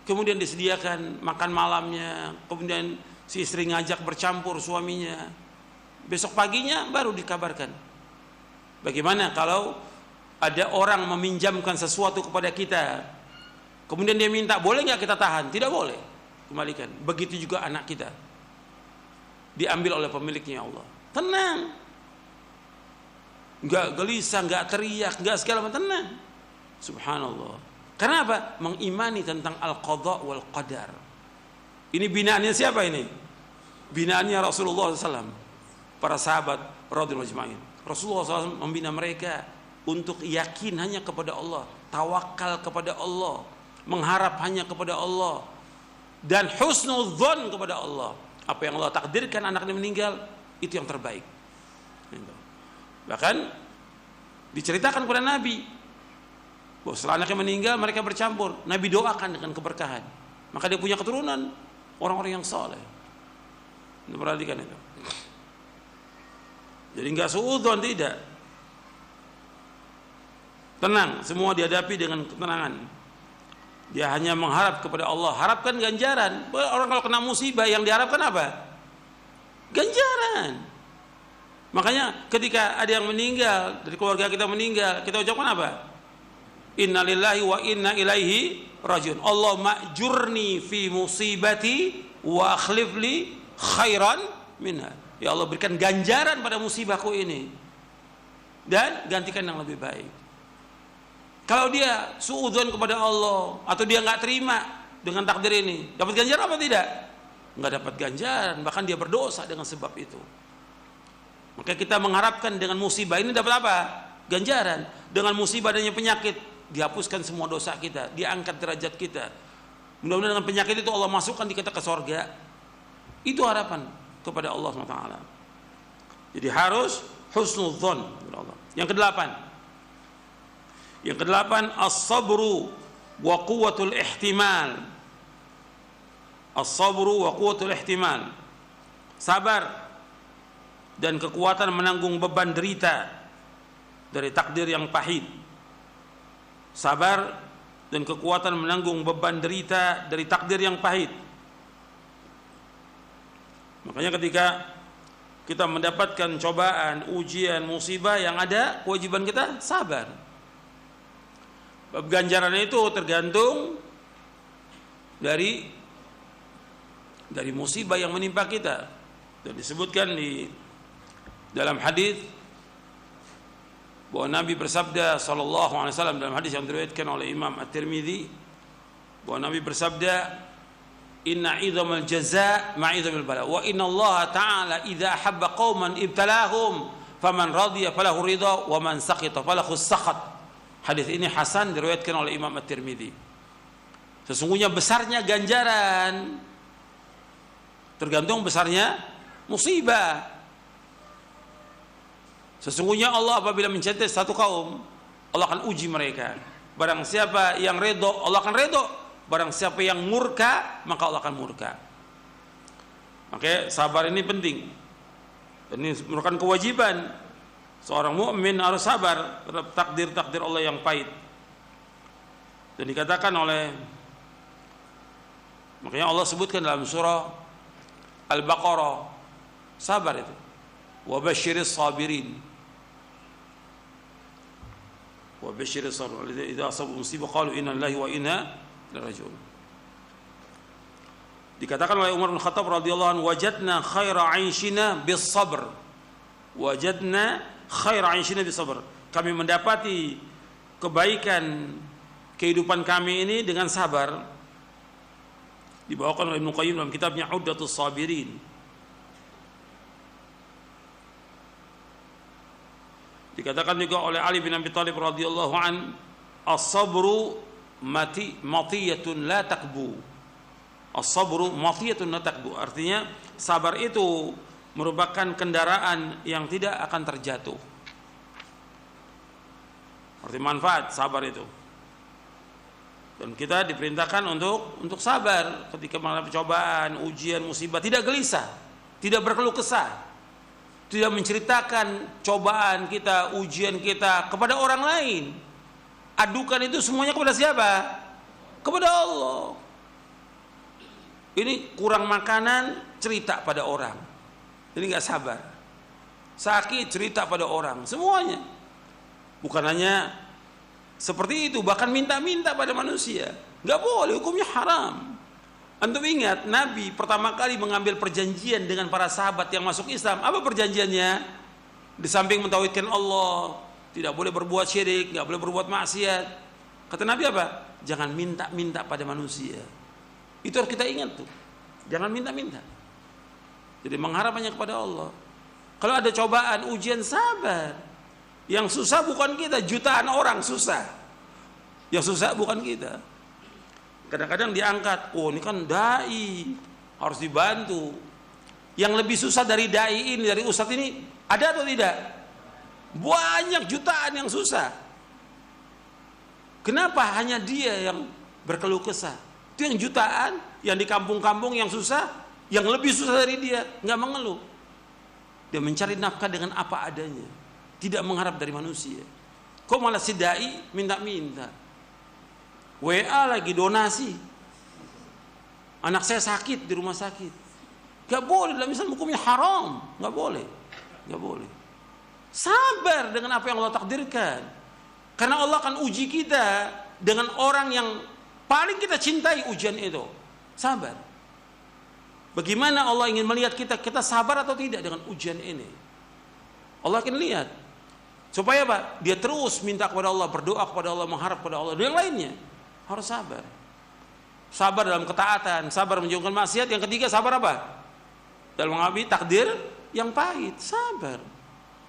Kemudian disediakan makan malamnya, kemudian si istri ngajak bercampur suaminya. Besok paginya baru dikabarkan. Bagaimana kalau ada orang meminjamkan sesuatu kepada kita, kemudian dia minta, boleh nggak kita tahan? Tidak boleh, kembalikan. Begitu juga anak kita, diambil oleh pemiliknya. Allah tenang, nggak gelisah, nggak teriak, nggak segala macam, tenang. Subhanallah. Karena apa? Mengimani tentang al-qadha wal qadar. Ini binaannya siapa ini? Binaannya Rasulullah SAW, para sahabat radhiyallahu ajma'in. Rasulullah SAW membina mereka untuk yakin hanya kepada Allah, tawakal kepada Allah, mengharap hanya kepada Allah, dan husnudzon kepada Allah. Apa yang Allah takdirkan anaknya meninggal, itu yang terbaik. Bahkan diceritakan kepada Nabi bahwa setelah anaknya meninggal mereka bercampur, Nabi doakan dengan keberkahan, maka dia punya keturunan orang-orang yang saleh. Perhatikan itu. Jadi enggak suudzon, tidak. Tenang, semua dihadapi dengan ketenangan. Dia hanya mengharap kepada Allah, harapkan ganjaran. Orang kalau kena musibah yang diharapkan apa? Ganjaran. Makanya ketika ada yang meninggal, dari keluarga kita meninggal, kita ucapkan apa? Innalillahi wa inna ilaihi rajiun. Allah ma'jurni fi musibati wa akhlif li khairan minha. Ya Allah, berikan ganjaran pada musibahku ini dan gantikan yang lebih baik. Kalau dia suudzon kepada Allah atau dia nggak terima dengan takdir ini, dapat ganjaran apa tidak? Nggak dapat ganjaran, bahkan dia berdosa dengan sebab itu. Maka kita mengharapkan dengan musibah ini dapat apa? Ganjaran. Dengan musibah adanya penyakit, dihapuskan semua dosa kita, diangkat derajat kita. Mudah-mudahan dengan penyakit itu Allah masukkan kita ke sorga. Itu harapan kepada Allah SWT. Jadi harus husnudzon kepada Allah. Yang kedelapan, as-sabru wa quwwatul ihtimal. As-sabru wa quwwatul ihtimal. Sabar dan kekuatan menanggung beban derita dari takdir yang pahit. Sabar dan kekuatan menanggung beban derita dari takdir yang pahit. Makanya ketika kita mendapatkan cobaan, ujian, musibah, yang ada kewajiban kita sabar. Ganjarannya itu tergantung dari musibah yang menimpa kita. Dan disebutkan di dalam hadis bahwa Nabi bersabda sallallahu alaihi wasallam, dalam hadis yang diriwayatkan oleh Imam At-Tirmidzi, bahwa Nabi bersabda, inna idhamal jazaa ma'idhamil bala wa inna Allah ta'ala idza ahabba qauman ibtalahum faman radiya falahu ridha wa man sakhita falahu sakhat. Hadis ini hasan, diriwayatkan oleh Imam At-Tirmidzi. Sesungguhnya besarnya ganjaran tergantung besarnya musibah. Sesungguhnya Allah apabila mencintai satu kaum, Allah akan uji mereka. Barang siapa yang redha, Allah akan redha. Barang siapa yang murka, maka Allah akan murka. Maka sabar ini penting. Ini merupakan kewajiban. Seorang mukmin harus sabar terhadap takdir-takdir Allah yang pahit. Dan dikatakan oleh, makanya Allah sebutkan dalam surah Al-Baqarah, sabar itu. Wa basyiris sabirin. Wa basyiris sabirin. Idza asabu musibah qalu inna lillahi wa inna ilaihi raji'un. Dikatakan oleh Umar bin Khattab radhiyallahu anhu, wajadna khaira 'aishina bis sabr. Wajadna khaira 'aishina bis sabr. Kami mendapati kebaikan kehidupan kami ini dengan sabar. Dibawakan oleh Ibnu Qayyim dalam kitabnya Uddatus Sabirin. Dikatakan juga oleh Ali bin Abi Thalib radhiyallahu an, as-sabru matiyatun la takbu. As-sabru matiyatun la takbu. Artinya sabar itu merupakan kendaraan yang tidak akan terjatuh. Arti manfaat sabar itu. Dan kita diperintahkan untuk sabar ketika menghadapi cobaan, ujian, musibah, tidak gelisah, tidak berkeluh kesah, tidak menceritakan cobaan kita, ujian kita kepada orang lain. Adukan itu semuanya kepada siapa? Kepada Allah. Ini kurang makanan, cerita pada orang. Ini nggak sabar. Sakit, cerita pada orang. Semuanya. Bukan hanya seperti itu, bahkan minta-minta pada manusia. Nggak boleh, hukumnya haram. Antum ingat, Nabi pertama kali mengambil perjanjian dengan para sahabat yang masuk Islam. Apa perjanjiannya? Di samping mentauhidkan Allah, tidak boleh berbuat syirik, nggak boleh berbuat maksiat. Kata Nabi apa? Jangan minta-minta pada manusia. Itu harus kita ingat tuh. Jangan minta-minta. Jadi mengharap hanya kepada Allah. Kalau ada cobaan, ujian, sabar. Yang susah bukan kita, jutaan orang susah. Yang susah bukan kita. Kadang-kadang diangkat, oh ini kan dai, harus dibantu. Yang lebih susah dari dai ini, dari ustadz ini, ada atau tidak? Banyak jutaan yang susah. Kenapa hanya dia yang berkeluh kesah? Itu yang jutaan, yang di kampung-kampung yang susah, yang lebih susah dari dia, nggak mengeluh. Dia mencari nafkah dengan apa adanya, tidak mengharap dari manusia. Kok malah si dai minta-minta? WA lagi donasi. Anak saya sakit di rumah sakit. Gak boleh, dalam Islam hukumnya haram. Gak boleh. Gak boleh. Sabar dengan apa yang Allah takdirkan. Karena Allah akan uji kita dengan orang yang paling kita cintai ujian itu. Sabar. Bagaimana Allah ingin melihat kita sabar atau tidak dengan ujian ini. Allah akan lihat. Supaya apa? Dia terus minta kepada Allah, berdoa kepada Allah, mengharap kepada Allah. Dan yang lainnya harus sabar. Sabar dalam ketaatan, sabar menjauhkan maksiat. Yang ketiga, sabar apa? Dalam menghadapi takdir yang pahit, sabar.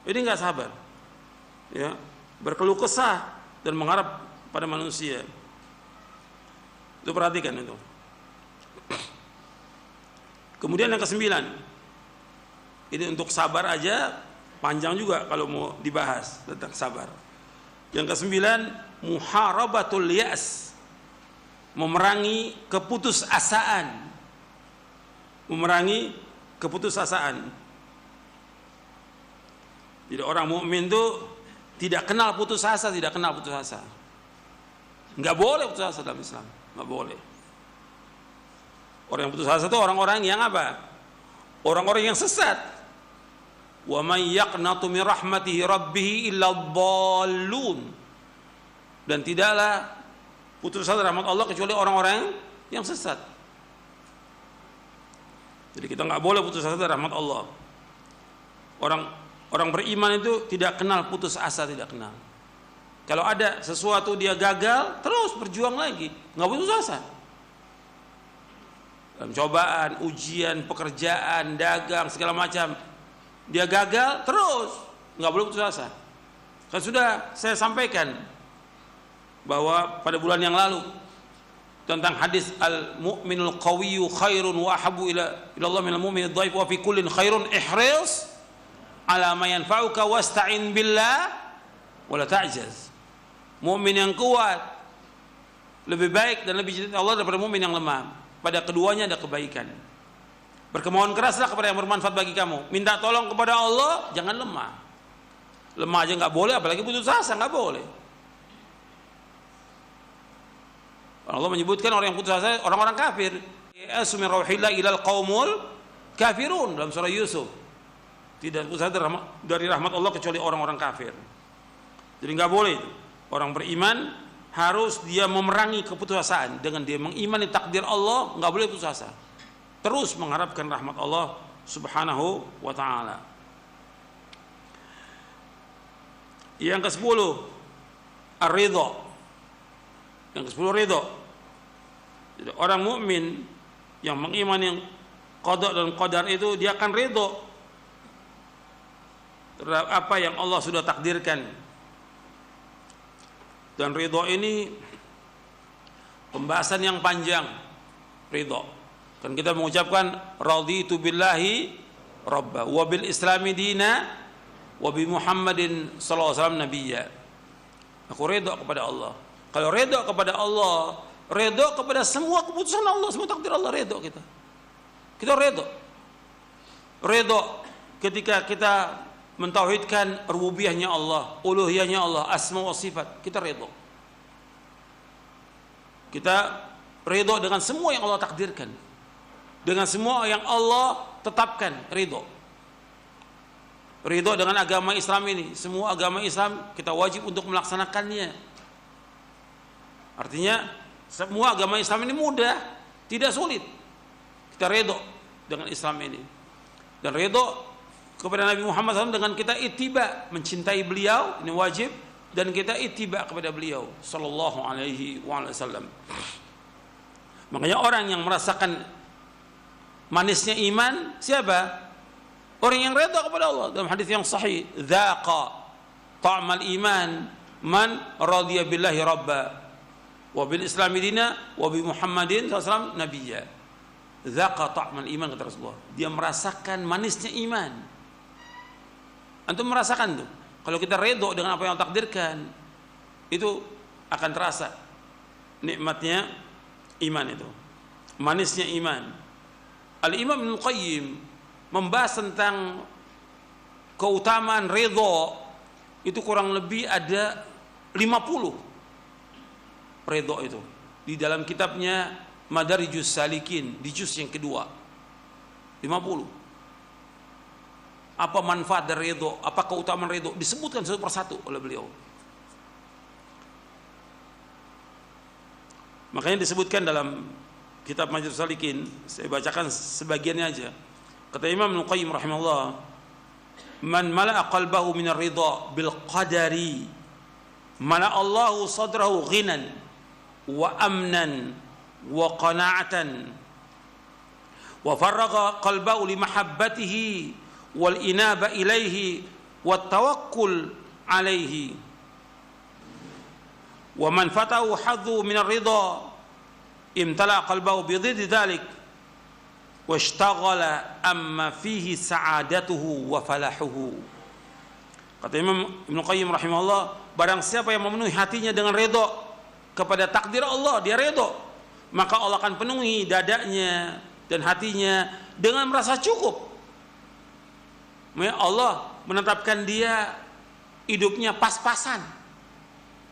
Ini enggak sabar. Ya, berkeluh kesah dan mengharap pada manusia. Itu perhatikan itu. Kemudian yang kesembilan. Ini untuk sabar aja panjang juga kalau mau dibahas tentang sabar. Yang kesembilan, muharabatul ya'as. Memerangi keputusasaan. Memerangi keputusasaan. Jadi orang mukmin itu tidak kenal putus asa, tidak kenal putus asa. Enggak boleh putus asa dalam Islam, enggak boleh. Orang yang putus asa itu orang-orang yang apa? Orang-orang yang sesat. Wa may yaqnatu min rahmatihi rabbih illa dhallun. Dan tidaklah putus asa rahmat Allah kecuali orang-orang yang sesat. Jadi kita nggak boleh putus asa dari rahmat Allah. Orang beriman itu tidak kenal putus asa, tidak kenal. Kalau ada sesuatu dia gagal, terus berjuang lagi, nggak putus asa. Dalam cobaan, ujian, pekerjaan, dagang, segala macam, dia gagal, terus nggak boleh putus asa. Kan sudah saya sampaikan bahwa pada bulan yang lalu tentang hadis al-mu'minul qawiyyu khairun wa ahabbu ila Allah minal mu'minid dhaif wa fi kullin khairun ihris ala ma yanfa'uka wasta'in billah wa la ta'jaz. Mukmin yang kuat lebih baik dan lebih cinta Allah daripada mukmin yang lemah. Pada keduanya ada kebaikan. Berkemauan keraslah kepada yang bermanfaat bagi kamu. Minta tolong kepada Allah, jangan lemah. Lemah aja nggak boleh, apalagi putus asa nggak boleh. Allah menyebutkan orang yang putus asa orang-orang kafir. Asmin rauhillah ilal qaumul kafirun dalam surah Yusuf. Tidak putus asa dari rahmat Allah kecuali orang-orang kafir. Jadi nggak boleh itu. Orang beriman harus dia memerangi keputusasaan dengan dia mengimani takdir Allah, nggak boleh putus asa. terus mengharapkan rahmat Allah Subhanahu wa taala. Yang ke-10, ar-ridha. Yang ke-10, ridha. Jadi orang mukmin yang mengimani qada dan qadar itu, dia akan ridha terhadap apa yang Allah sudah takdirkan. Dan ridha ini pembahasan yang panjang. Ridha, kan kita mengucapkan raditu billahi rabba wa bil islami dina wa bi Muhammadin sallallahu alaihi wasallam nabiyya. Aku redha kepada Allah. Kalau redha kepada Allah, redha kepada semua keputusan Allah, semua takdir Allah, redha kita. Kita redha. Redha ketika kita mentauhidkan rububiyahnya Allah, uluhiyahnya Allah, asma wa sifat, kita redha. Kita redha dengan semua yang Allah takdirkan, dengan semua yang Allah tetapkan, redha. Ridho dengan agama Islam ini, semua agama Islam kita wajib untuk melaksanakannya. Artinya semua agama Islam ini mudah, tidak sulit. Kita ridho dengan Islam ini, dan ridho kepada Nabi Muhammad SAW dengan kita ittiba, mencintai beliau, ini wajib, dan kita ittiba kepada beliau sallallahu alaihi wasallam. Makanya orang yang merasakan manisnya iman siapa? Orang yang redha kepada Allah. Dalam hadis yang sahih, dzaqa ta'mal iman man radiya billahi rabba wa bil islami dina wa bi Muhammadin sallallahu alaihi wasallam nabiyya. Dzaqa ta'mal iman, kata Rasulullah. Dia merasakan manisnya iman. Antum merasakan tuh. Kalau kita redha dengan apa yang Allah takdirkan, itu akan terasa nikmatnya iman itu. Manisnya iman. Al-Imam Ibnu Qayyim membahas tentang keutamaan ridha itu kurang lebih ada 50 ridha itu di dalam kitabnya Madarijus Salikin di juz yang kedua. 50. Apa manfaat dari ridha, apa keutamaan ridha, disebutkan satu persatu oleh beliau. Makanya disebutkan dalam kitab Madarijus Salikin, saya bacakan sebagiannya aja. Kata Imam Ibnu Qayyim rahimahullah, man mala'a qalbahu min ar-ridha bil qadari mala'a Allahu sadrahu ghinan wa amnan wa qana'atan wa farraga qalbahu li mahabbatihi wal inaba ilaihi wat tawakkul alaihi wa man fatahu hadhu min ar-ridha imtala qalbahu bi dhiddi dhalik washtaghala amma fihi sa'adatuhu wa falahuhu. Kata Imam Ibnu Qayyim rahimahullah, barang siapa yang memenuhi hatinya dengan redha kepada takdir Allah, dia redha, maka Allah akan penuhi dadanya dan hatinya dengan merasa cukup. Allah menetapkan dia hidupnya pas-pasan,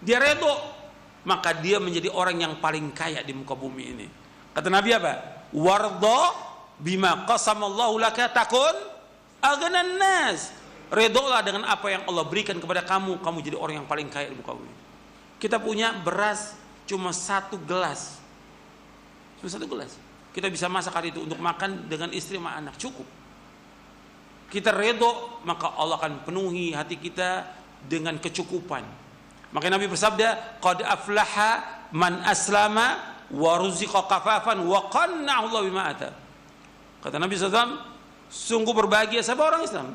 dia redha, maka dia menjadi orang yang paling kaya di muka bumi ini. Kata Nabi apa? Warda bima qasamallahu laka takun aghnan nas. Redholah dengan apa yang Allah berikan kepada kamu, kamu jadi orang yang paling kaya di muka bumi. Kita punya beras cuma 1 gelas. Cuma 1 gelas. Kita bisa masak hari itu untuk makan dengan istri sama anak, cukup. Kita redho, maka Allah akan penuhi hati kita dengan kecukupan. Makanya Nabi bersabda, qad aflaha man aslama wa ruziqa kafafan wa qanna'ahu Allah bima ata. Kata Nabi SAW, sungguh berbahagia siapa orang Islam.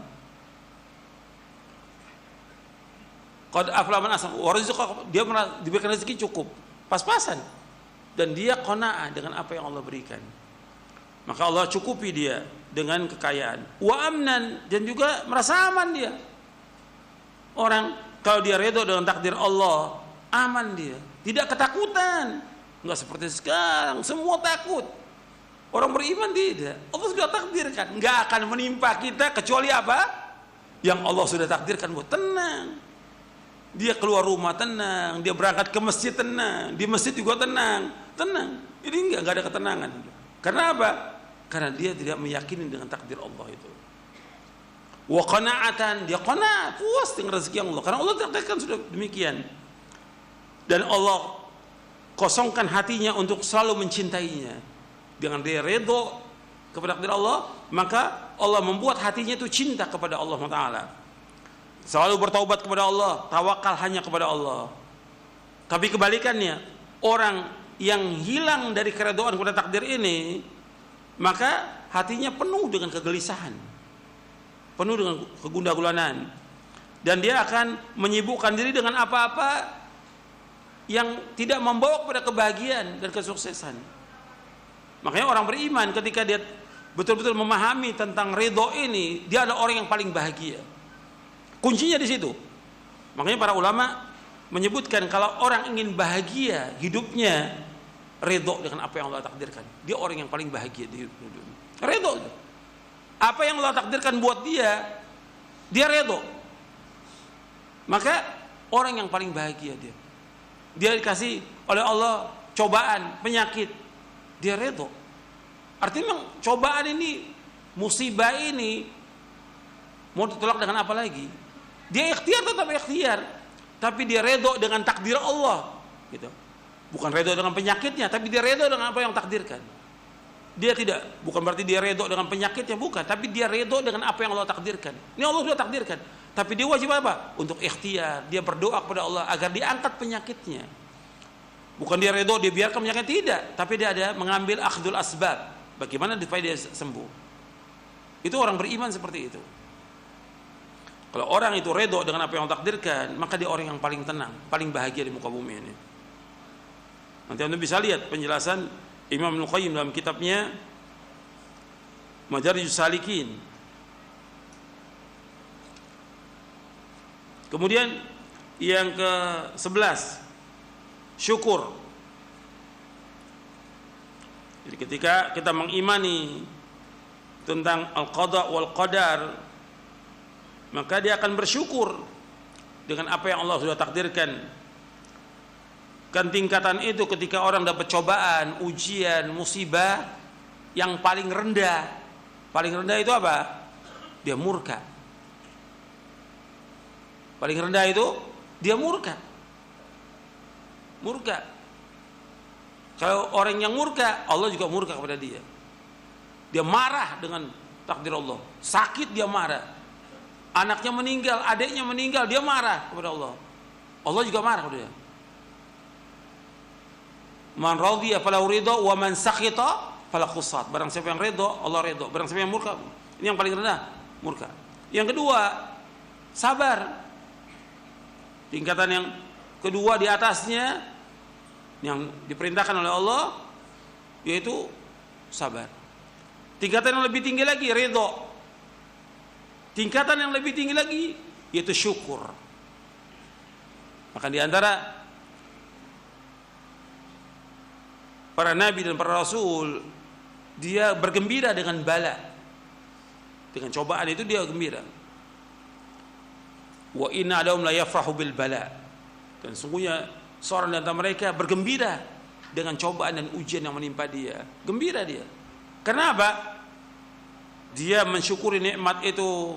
Qad aflaha man aslama wa ruziqa, dia diberikan rezeki cukup, pas-pasan, dan dia qanaah dengan apa yang Allah berikan. Maka Allah cukupi dia dengan kekayaan. Wa amnan, dan juga merasa aman dia. Orang kalau dia redha dengan takdir Allah, aman dia, tidak ketakutan. Enggak seperti sekarang semua takut. Orang beriman tidak. Allah sudah takdirkan, enggak akan menimpa kita kecuali apa? Yang Allah sudah takdirkan buat tenang. Dia keluar rumah tenang, dia berangkat ke masjid tenang, di masjid juga tenang. Ini enggak ada ketenangan. Karena apa? Karena dia tidak meyakini dengan takdir Allah itu. Wa qana'atan, dia qana', puas dengan rezeki Allah, karena Allah takdirkan sudah demikian. Dan Allah kosongkan hatinya untuk selalu mencintainya. Dengan dia redha kepada takdir Allah, maka Allah membuat hatinya itu cinta kepada Allah Taala. Selalu bertaubat kepada Allah, tawakal hanya kepada Allah. Tapi kebalikannya, orang yang hilang dari keridhaan kepada takdir ini, maka hatinya penuh dengan kegelisahan, penuh dengan kegundah-gulanan, dan dia akan menyibukkan diri dengan apa-apa yang tidak membawa kepada kebahagiaan dan kesuksesan. Makanya orang beriman ketika dia betul-betul memahami tentang ridho ini, dia adalah orang yang paling bahagia. Kuncinya di situ. Makanya para ulama menyebutkan kalau orang ingin bahagia hidupnya, ridho dengan apa yang Allah takdirkan, dia orang yang paling bahagia di hidupnya. Ridho. Apa yang Allah takdirkan buat dia ridho. Maka orang yang paling bahagia dia. Dia dikasih oleh Allah cobaan, penyakit, dia ridho. Artinya memang cobaan ini, musibah ini mau ditolak dengan apa lagi? Dia ikhtiar, tetap ikhtiar, tapi dia ridho dengan takdir Allah, gitu. Bukan ridho dengan penyakitnya, tapi dia ridho dengan apa yang takdirkan. Dia tidak, bukan berarti dia ridho dengan penyakitnya, bukan, tapi dia ridho dengan apa yang Allah takdirkan. Ini Allah sudah takdirkan, tapi dia wajib apa? Untuk ikhtiar, dia berdoa kepada Allah agar diangkat penyakitnya. Bukan dia ridho, dia biarkan penyakit, tidak, tapi dia ada mengambil akhdul asbab. Bagaimana supaya dia sembuh? Itu orang beriman seperti itu. Kalau orang itu ridho dengan apa yang Allah takdirkan, maka dia orang yang paling tenang, paling bahagia di muka bumi ini. Nanti Anda bisa lihat penjelasan Imam Ibnu Qayyim dalam kitabnya Madarijus Salikin. Kemudian yang ke-11, syukur. Jadi ketika kita mengimani tentang al-qada wal qadar, maka dia akan bersyukur dengan apa yang Allah sudah takdirkan. Kan tingkatan itu ketika orang dapat cobaan, ujian, musibah, yang paling rendah. Paling rendah itu apa? Dia murka. Paling rendah itu dia murka. Murka. Kalau orang yang murka, Allah juga murka kepada dia. Dia marah dengan takdir Allah. Sakit dia marah. Anaknya meninggal, adiknya meninggal, dia marah kepada Allah. Allah juga marah kepada dia. Man radhiya falahu ridha wa man sakhita falahu qusat. Barang siapa yang ridha, Allah ridha. Barang siapa yang murka, ini yang paling rendah, murka. Yang kedua, sabar. Tingkatan yang kedua di atasnya yang diperintahkan oleh Allah yaitu sabar. Tingkatan yang lebih tinggi lagi ridha. Tingkatan yang lebih tinggi lagi yaitu syukur. Maka di antara para nabi dan para rasul, dia bergembira dengan bala, dengan cobaan itu dia gembira. Wa inna adahum la yafrahu bil bala. Dan sungguhnya seorang di antara mereka bergembira dengan cobaan dan ujian yang menimpa dia. Gembira dia. Kenapa? Dia mensyukuri nikmat itu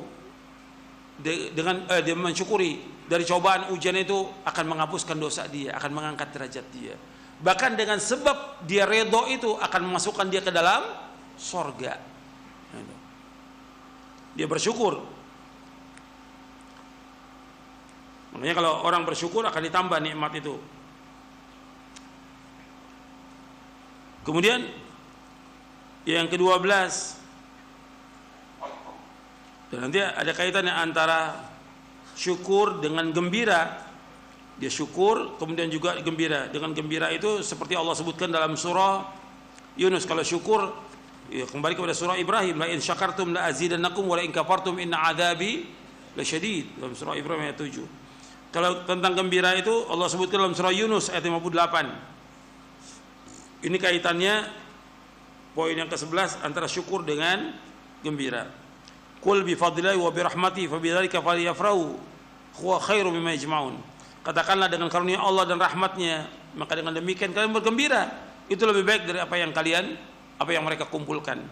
dengan dia mensyukuri dari cobaan ujian itu akan menghapuskan dosa dia, akan mengangkat derajat dia. Bahkan dengan sebab dia redho itu akan memasukkan dia ke dalam sorga. Dia bersyukur. Makanya kalau orang bersyukur akan ditambah nikmat itu. Kemudian yang ke-12, dan nanti ada kaitannya antara syukur dengan gembira. Dia syukur kemudian juga gembira. Dengan gembira itu seperti Allah sebutkan dalam surah Yunus. Kalau syukur ya kembali kepada surah Ibrahim, la in syakartum la azidannakum wa la in kafartum inna adzabi lasyadid, dalam surah Ibrahim ayat 7. Kalau tentang gembira itu Allah sebutkan dalam surah Yunus ayat 58. Ini kaitannya poin yang ke-11 antara syukur dengan gembira. Qul bi fadlillahi wa bi rahmatihi fa bidzalika falyafrahu huwa khairu mimma yajma'un. Katakanlah dengan karunia Allah dan rahmatnya, maka dengan demikian kalian bergembira. Itu lebih baik dari apa yang mereka kumpulkan.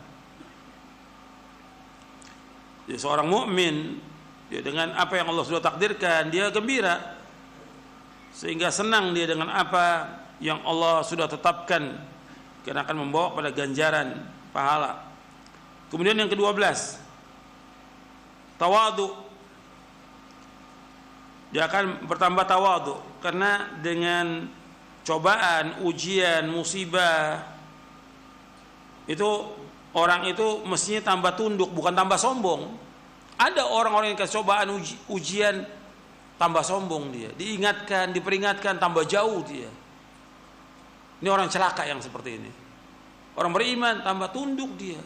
Jadi seorang mukmin, dia dengan apa yang Allah sudah takdirkan, dia gembira, sehingga senang dia dengan apa yang Allah sudah tetapkan, karena akan membawa pada ganjaran pahala. Kemudian yang ke-12, tawadu. Dia akan bertambah tawadu karena dengan cobaan, ujian, musibah itu orang itu mestinya tambah tunduk, bukan tambah sombong. Ada orang-orang yang kasih cobaan, ujian, tambah sombong dia. Diingatkan, diperingatkan, tambah jauh dia. Ini orang celaka yang seperti ini. Orang beriman tambah tunduk dia.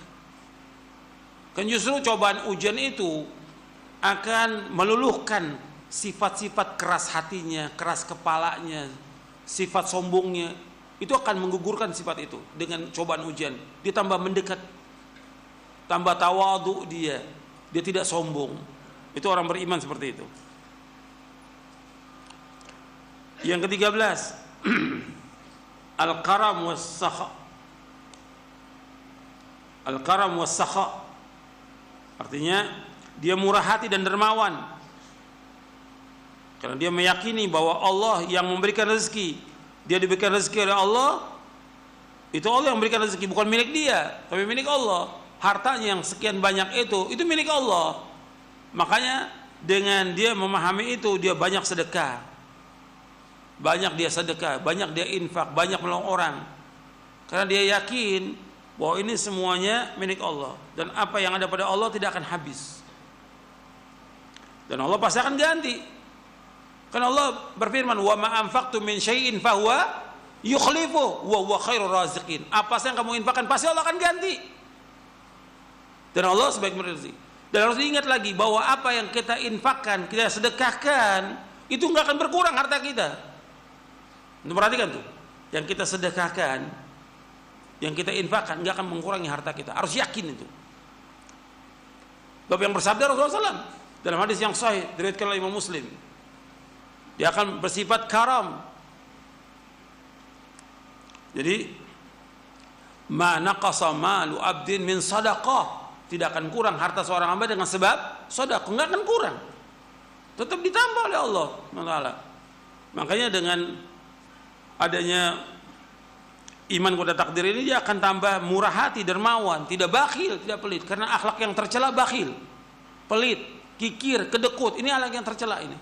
Kan justru cobaan ujian itu akan meluluhkan sifat-sifat keras hatinya, keras kepalanya, sifat sombongnya. Itu akan menggugurkan sifat itu dengan cobaan ujian. Dia tambah mendekat, tambah tawadhu dia tidak sombong. Itu orang beriman seperti itu. Yang ke-13, al-karam was-sakha. Al-karam was-sakha artinya dia murah hati dan dermawan, karena dia meyakini bahwa Allah yang memberikan rezeki. Dia diberikan rezeki oleh Allah, itu Allah yang memberikan rezeki, bukan milik dia, tapi milik Allah. Hartanya yang sekian banyak itu milik Allah. Makanya dengan dia memahami itu, dia banyak sedekah, banyak dia infak, banyak menolong orang, karena dia yakin bahwa ini semuanya milik Allah, dan apa yang ada pada Allah tidak akan habis, dan Allah pasti akan ganti. Karena Allah berfirman, wa ma anfaqtum min syai'in fahuwa yukhlifu wa huwa khairur raziqin. Apa yang kamu infakkan pasti Allah akan ganti, dan Allah sebaik rezeki. Dan harus diingat lagi bahwa apa yang kita infakkan, kita sedekahkan, itu nggak akan berkurang harta kita. Untuk perhatikan tuh, yang kita sedekahkan, yang kita infakkan nggak akan mengurangi harta kita. Harus yakin itu. Sebab yang bersabda Rasulullah SAW dalam hadis yang sahih diriwayatkan oleh Imam Muslim, dia akan bersifat karam. Jadi ma naqasa malu abdin min sadaqah, tidak akan kurang harta seorang hamba dengan sebab sedekah, nggak akan kurang, tetap ditambah oleh Allah Taala. Makanya dengan adanya iman kepada takdir ini, dia akan tambah murah hati, dermawan, tidak bakhil, tidak pelit. Karena akhlak yang tercela bakhil, pelit, kikir, kedekut, ini akhlak yang tercela ini,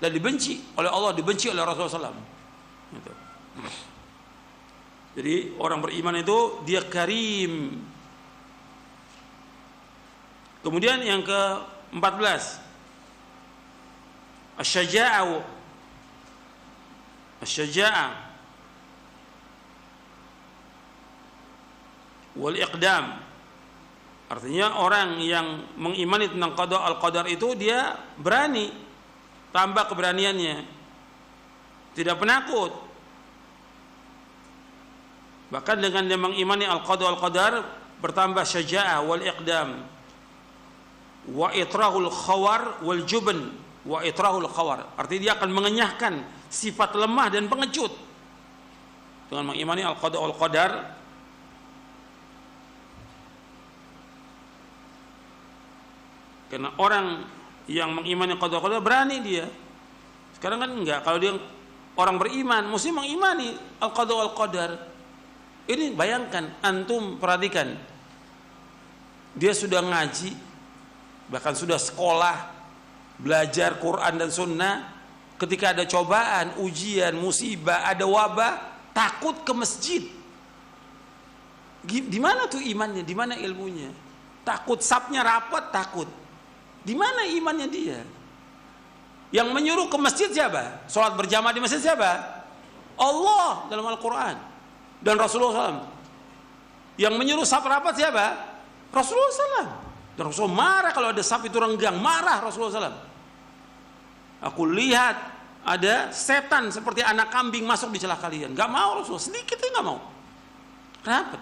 dan dibenci oleh Allah, dibenci oleh Rasulullah SAW. Gitu. Jadi orang beriman itu dia karim. Kemudian yang ke-14, asy-syaja'ah. Asy-syaja'ah wal iqdam, artinya orang yang mengimani tentang qada al-qadar itu dia berani, tambah keberaniannya, tidak penakut. Bahkan dengan dia mengimani al-qada al-qadar bertambah syaja'ah wal iqdam wa itrahul khawar wal jubn. Wa itrahul khawar artinya dia akan mengenyahkan sifat lemah dan pengecut dengan mengimani al-qada al-qadar. Karena orang yang mengimani qada qadar berani dia. Sekarang kan enggak. Kalau dia orang beriman mesti mengimani al-qada wal qadar. Ini bayangkan, antum perhatikan, dia sudah ngaji, bahkan sudah sekolah, belajar Quran dan Sunnah, ketika ada cobaan, ujian, musibah, ada wabah, takut ke masjid. Di mana tuh imannya? Di mana ilmunya? Takut, sapnya rapat, takut. Di mana imannya dia? Yang menyuruh ke masjid siapa? Sholat berjamaah di masjid siapa? Allah dalam Al-Quran dan Rasulullah SAW. Yang menyuruh saf rapat siapa? Rasulullah SAW. Dan Rasulullah marah kalau ada saf itu renggang, marah Rasulullah SAW. Aku lihat ada setan seperti anak kambing masuk di celah kalian. Gak mau Rasulullah, sedikit aja gak mau. Kenapa?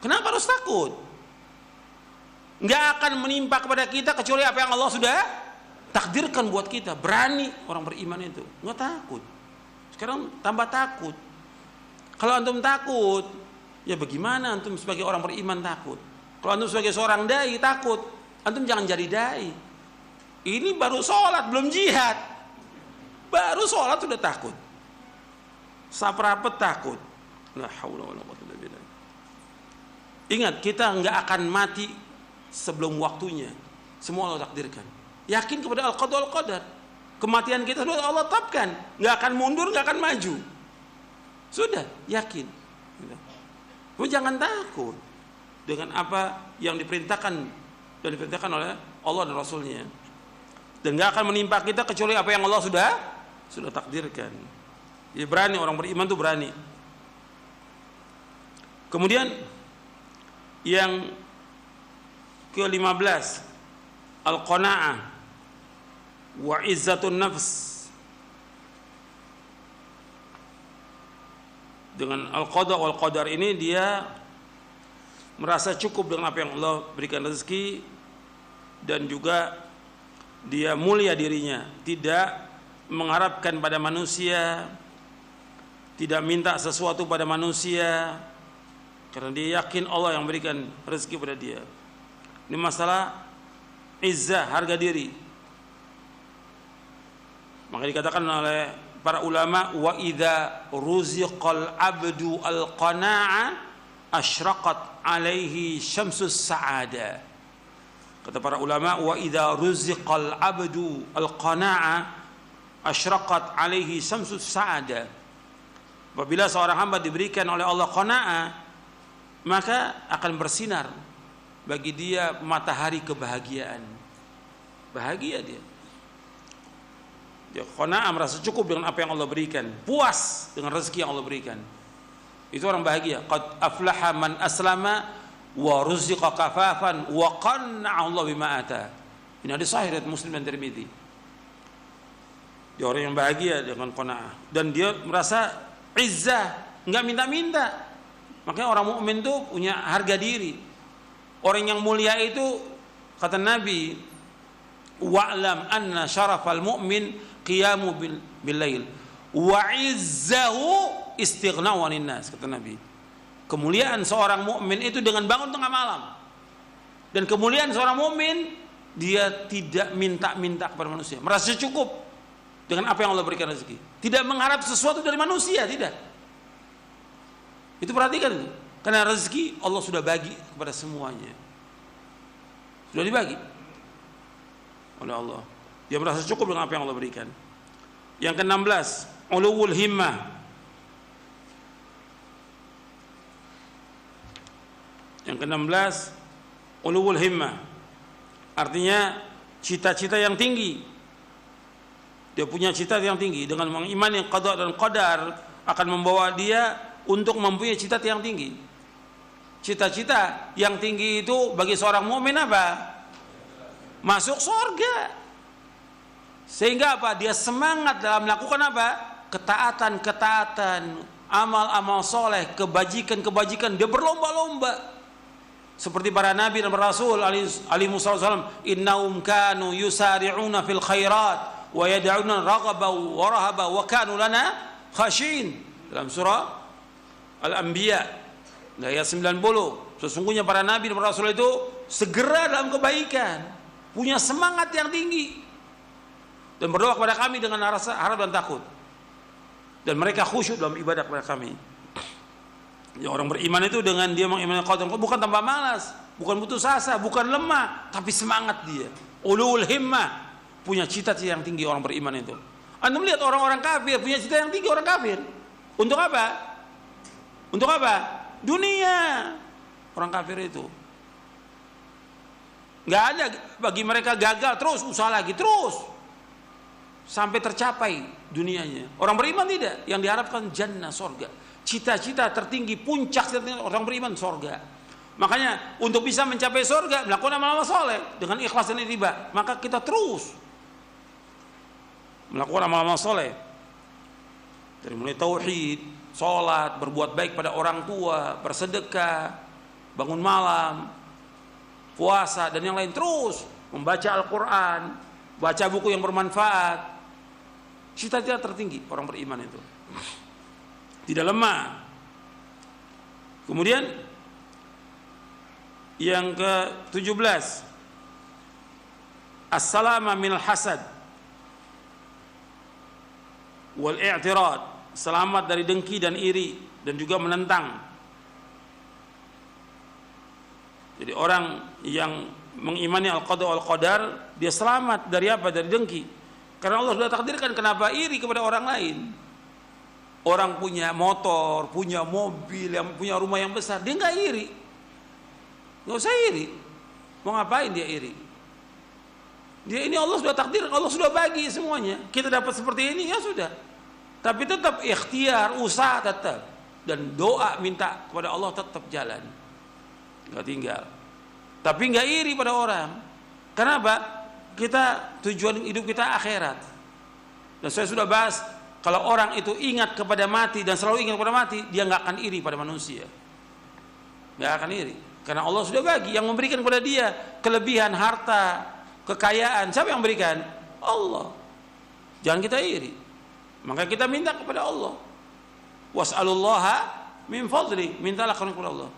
Kenapa harus takut? Nggak akan menimpa kepada kita kecuali apa yang Allah sudah takdirkan buat kita. Berani orang beriman itu, nggak takut. Sekarang tambah takut. Kalau antum takut, ya bagaimana antum sebagai orang beriman takut? Kalau antum sebagai seorang dai takut, antum jangan jadi dai. Ini baru sholat, belum jihad, baru sholat sudah takut, saprapet takut. La haula wala quwwata illa billah. Ingat, kita nggak akan mati sebelum waktunya. Semua Allah takdirkan. Yakin kepada al-qada wal qadar. Kematian kita sudah Allah tetapkan, nggak akan mundur, nggak akan maju. Sudah, yakin. Kamu jangan takut dengan apa yang diperintahkan dan diperintahkan oleh Allah dan Rasulnya. Dan nggak akan menimpa kita kecuali apa yang Allah sudah takdirkan. Jadi berani, orang beriman itu berani. Kemudian yang ke-15, al-qanaah wa izzatun nafs. Dengan al-qada wal qadar ini dia merasa cukup dengan apa yang Allah berikan rezeki, dan juga dia mulia dirinya, tidak mengharapkan pada manusia, tidak minta sesuatu pada manusia, karena dia yakin Allah yang berikan rezeki pada dia. Ini masalah izzah, harga diri. Maka dikatakan oleh para ulama, wa idza ruziqal abdu al-qana'a asyraqat alaihi syamsus sa'ada. Kata para ulama, wa idza ruziqal abdu al-qana'a asyraqat alaihi syamsus sa'ada. Apabila seorang hamba diberikan oleh Allah qana'a, maka akan bersinar bagi dia matahari kebahagiaan. Bahagia dia. Dia qana'a, merasa cukup dengan apa yang Allah berikan, puas dengan rezeki yang Allah berikan. Itu orang bahagia. Qad aflaha man aslama wa ruziqa kafafan wa qanna'a Allah bima ata. Ini hadis sahih riwayat Muslim dan Tirmidzi. Dia orang yang bahagia dengan qana'a, dan dia merasa izzah, enggak minta-minta. Makanya orang mukmin itu punya harga diri. Orang yang mulia itu, kata Nabi, wa'lam anna syarafal mu'min qiyamu bil lail wa izzahu istighna'u 'anil nas, kata Nabi. Kemuliaan seorang mukmin itu dengan bangun tengah malam. Dan kemuliaan seorang mukmin, dia tidak minta-minta kepada manusia, merasa cukup dengan apa yang Allah berikan rezeki, tidak mengharap sesuatu dari manusia, tidak. Itu perhatikan itu. Karena rezeki Allah sudah bagi kepada semuanya. Sudah dibagi oleh Allah. Dia merasa cukup dengan apa yang Allah berikan. Yang ke-16, ulul himmah. Yang ke-16, ulul himmah. Artinya cita-cita yang tinggi. Dia punya cita yang tinggi. Dengan mengimani qada dan qadar akan membawa dia untuk mempunyai cita yang tinggi. Cita-cita yang tinggi itu bagi seorang mukmin apa? Masuk surga. Sehingga apa? Dia semangat dalam melakukan apa? Ketaatan-ketaatan, amal-amal soleh, kebajikan-kebajikan. Dia berlomba-lomba. Seperti para nabi dan para rasul alaihi wasallam, innahum kanu yusari'una fil khairat wa yad'una raghaban wa rahaba wa kanu lana khashin. Dalam surah Al-Anbiya ayat 90. Sesungguhnya para nabi dan para rasul itu segera dalam kebaikan, punya semangat yang tinggi, dan berdoa kepada kami dengan rasa harap dan takut, dan mereka khusyuk dalam ibadah kepada kami. Ya, orang beriman itu dengan dia mengimani qadar, bukan tanpa malas, bukan putus asa, bukan lemah, tapi semangat dia. Ulul himmah, punya cita-cita yang tinggi orang beriman itu. Anda melihat orang-orang kafir punya cita yang tinggi, orang kafir. Untuk apa? Untuk apa? Dunia. Orang kafir itu nggak ada bagi mereka gagal, terus usaha lagi, terus sampai tercapai dunianya. Orang beriman tidak, yang diharapkan jannah, surga. Cita-cita tertinggi, puncak orang beriman surga. Makanya untuk bisa mencapai surga, melakukan amal-amal soleh dengan ikhlas dan ittiba, maka kita terus melakukan amal-amal soleh, dari mulai tauhid, sholat, berbuat baik pada orang tua, bersedekah, bangun malam, puasa, dan yang lain. Terus membaca Al-Quran, baca buku yang bermanfaat. Cita-cita tertinggi orang beriman itu, tidak lemah. Kemudian yang ke-17, as-salama minal hasad wal i'tirad, selamat dari dengki dan iri, dan juga menentang. Jadi orang yang mengimani al-qada wal qadar, dia selamat dari apa? Dari dengki. Karena Allah sudah takdirkan. Kenapa iri kepada orang lain? Orang punya motor, punya mobil, yang punya rumah yang besar, dia nggak iri. Nggak usah iri. Mau ngapain dia iri? Dia ini Allah sudah takdir, Allah sudah bagi semuanya. Kita dapat seperti ini, ya sudah. Tapi tetap ikhtiar, usaha tetap. Dan doa minta kepada Allah tetap jalan. Nggak tinggal. Tapi nggak iri pada orang. Kenapa? Kita tujuan hidup kita akhirat. Dan saya sudah bahas, kalau orang itu ingat kepada mati dan selalu ingat kepada mati, dia nggak akan iri pada manusia. Nggak akan iri. Karena Allah sudah bagi, yang memberikan kepada dia kelebihan harta, kekayaan. Siapa yang memberikan? Allah. Jangan kita iri. Maka kita minta kepada Allah. Was'alullaha min fadli. Mintalah kepada Allah.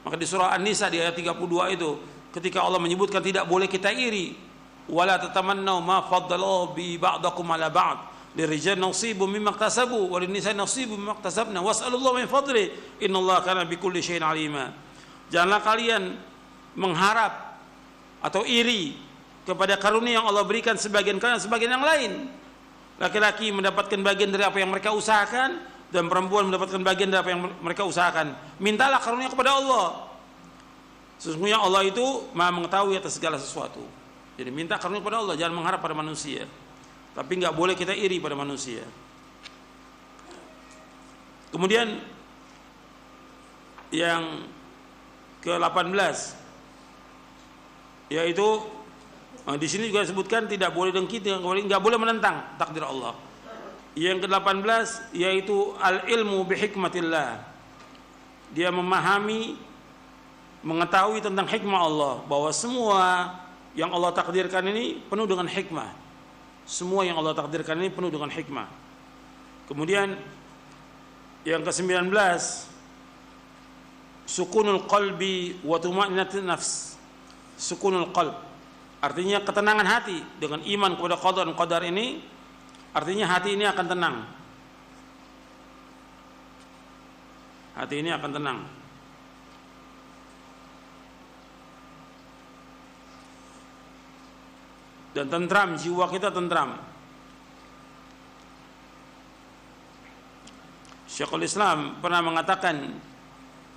Maka di surah An-Nisa di ayat 32 itu, ketika Allah menyebutkan tidak boleh kita iri, wala tatamannau ma faddala bi ba'dakum ala ba'd. Lirijal nasibu mimma iktasabu wa linisai nasibu mimma iktasabna was'alullaha min fadli innallaha kana bikulli syai'in alima. Janganlah kalian mengharap atau iri kepada karunia yang Allah berikan sebagian kalian sebagian yang lain. Laki-laki mendapatkan bagian dari apa yang mereka usahakan dan perempuan mendapatkan bagian dari apa yang mereka usahakan. Mintalah karunia kepada Allah. Sesungguhnya Allah itu Maha mengetahui atas segala sesuatu. Jadi minta karunia kepada Allah, jangan mengharap pada manusia. Tapi nggak boleh kita iri pada manusia. Kemudian yang ke-18 yaitu di sini juga disebutkan tidak boleh dengki, nggak boleh menentang takdir Allah. Yang ke-18 yaitu al-ilmu bihikmatillah. Dia memahami, mengetahui tentang hikmah Allah, bahwa semua yang Allah takdirkan ini penuh dengan hikmah. Semua yang Allah takdirkan ini penuh dengan hikmah. Kemudian yang ke-19 sukunul qalbi wa tuma'ninatin nafs. Sukunul qalb artinya ketenangan hati. Dengan iman kepada qada dan qadar ini, artinya hati ini akan tenang. Hati ini akan tenang. Dan tentram, jiwa kita tentram. Syekhul Islam pernah mengatakan,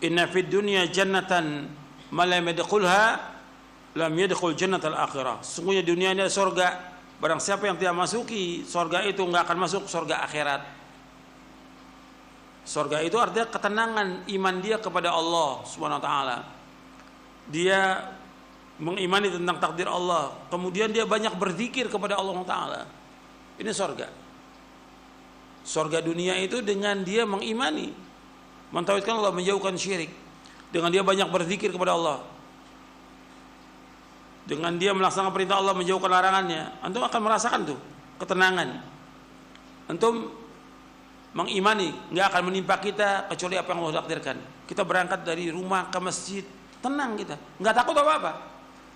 inna fid dunya jannatan ma lam yadkhulha lam yadkhul jannatal akhirah. Sungguhnya dunia ini adalah surga. Barang siapa yang tidak masuki surga itu, enggak akan masuk surga akhirat. Surga itu artinya ketenangan iman dia kepada Allah Subhanahu wa taala. Dia mengimani tentang takdir Allah, kemudian dia banyak berzikir kepada Allah Ta'ala. Ini surga. Surga dunia itu dengan dia mengimani, mentauhidkan Allah, menjauhkan syirik. Dengan dia banyak berzikir kepada Allah, dengan dia melaksanakan perintah Allah, menjauhkan larangannya, antum akan merasakan tuh ketenangan. Antum mengimani, nggak akan menimpa kita kecuali apa yang Allah takdirkan. Kita berangkat dari rumah ke masjid, tenang kita, nggak takut apa-apa.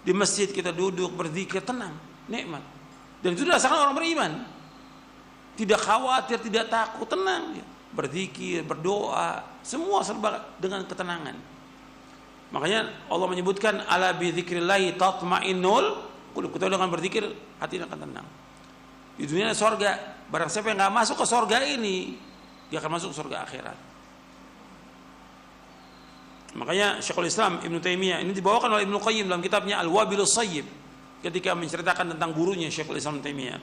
Di masjid kita duduk berzikir, tenang, nikmat. Dan itu dirasakan orang beriman. Tidak khawatir, tidak takut, tenang dia. Berzikir, berdoa, semua serba dengan ketenangan. Makanya Allah menyebutkan ala bi dzikrillahi tatmainnul qulub. Kita dengan berzikir hati akan tenang. Di dunia ada surga. Barang siapa yang enggak masuk ke surga ini, dia akan masuk ke surga akhirat. Makanya Syekhul Islam Ibnu Taimiyah ini dibawakan oleh Ibnu Qayyim dalam kitabnya Al-Wabilus Shayyib ketika menceritakan tentang gurunya Syekhul Islam Ibnu Taimiyah.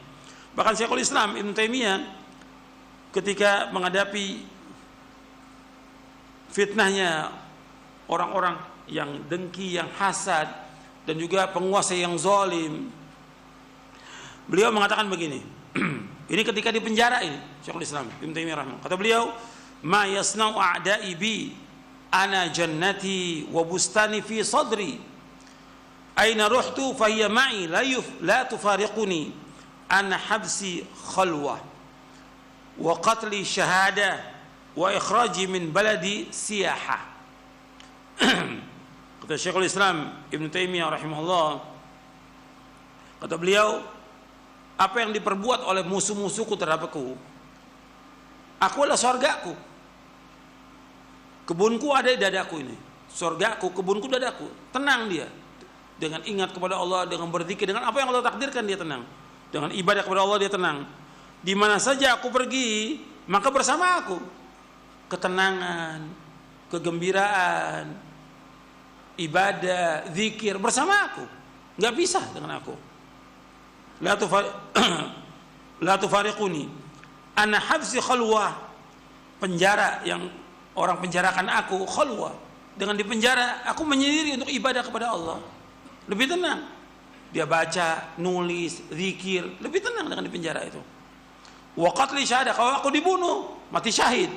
Bahkan Syekhul Islam Ibnu Taimiyah ketika menghadapi fitnahnya orang-orang yang dengki, yang hasad, dan juga penguasa yang zalim, beliau mengatakan begini. Ini ketika di penjara ini Syekhul Islam Ibnu Taimiyah rahimahullah. Kata beliau, "Ma yasna'u a'da'i bi ana jannati wa bustani fi sadri aina ruhtu fahiya ma'i la tufariquni ana habsi khalwa wa qatli syahada wa ikhraji min baladi siyaha." Kata Syekhul Islam Ibnu Taimiyah rahimahullah, kata beliau, apa yang diperbuat oleh musuh-musuhku terhadapku, aku adalah surgaku. Kebunku ada di dadaku ini. surgaku, kebunku, dadaku. Tenang dia. Dengan ingat kepada Allah, dengan berzikir, dengan apa yang Allah takdirkan dia tenang. Dengan ibadah kepada Allah dia tenang. Di mana saja aku pergi, maka bersama aku ketenangan, kegembiraan, ibadah, zikir bersama aku. Enggak bisa dengan aku. La tufariquni. Ana habsi khalwah. Penjara yang orang penjarakan aku khalwah. Dengan di penjara aku menyendiri untuk ibadah kepada Allah. Lebih tenang. Dia baca, nulis, zikir, lebih tenang dengan di penjara itu. Wa qatli syahadah, kalau aku dibunuh, mati syahid.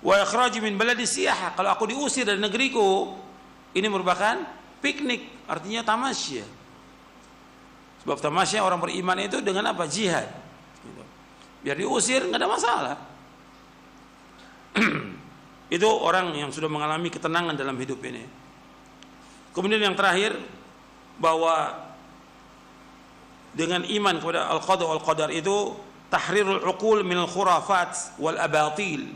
Wa ikhraji min baladi siyahah, kalau aku diusir dari negeriku, ini merupakan piknik, artinya tamasya. Sebab tamasya orang beriman itu dengan apa? Jihad. Biar diusir nggak ada masalah. Itu orang yang sudah mengalami ketenangan dalam hidup ini. Kemudian yang terakhir, bahwa dengan iman kepada al-qada wal qadar itu tahrirul uqul minal khurafat wal abatil,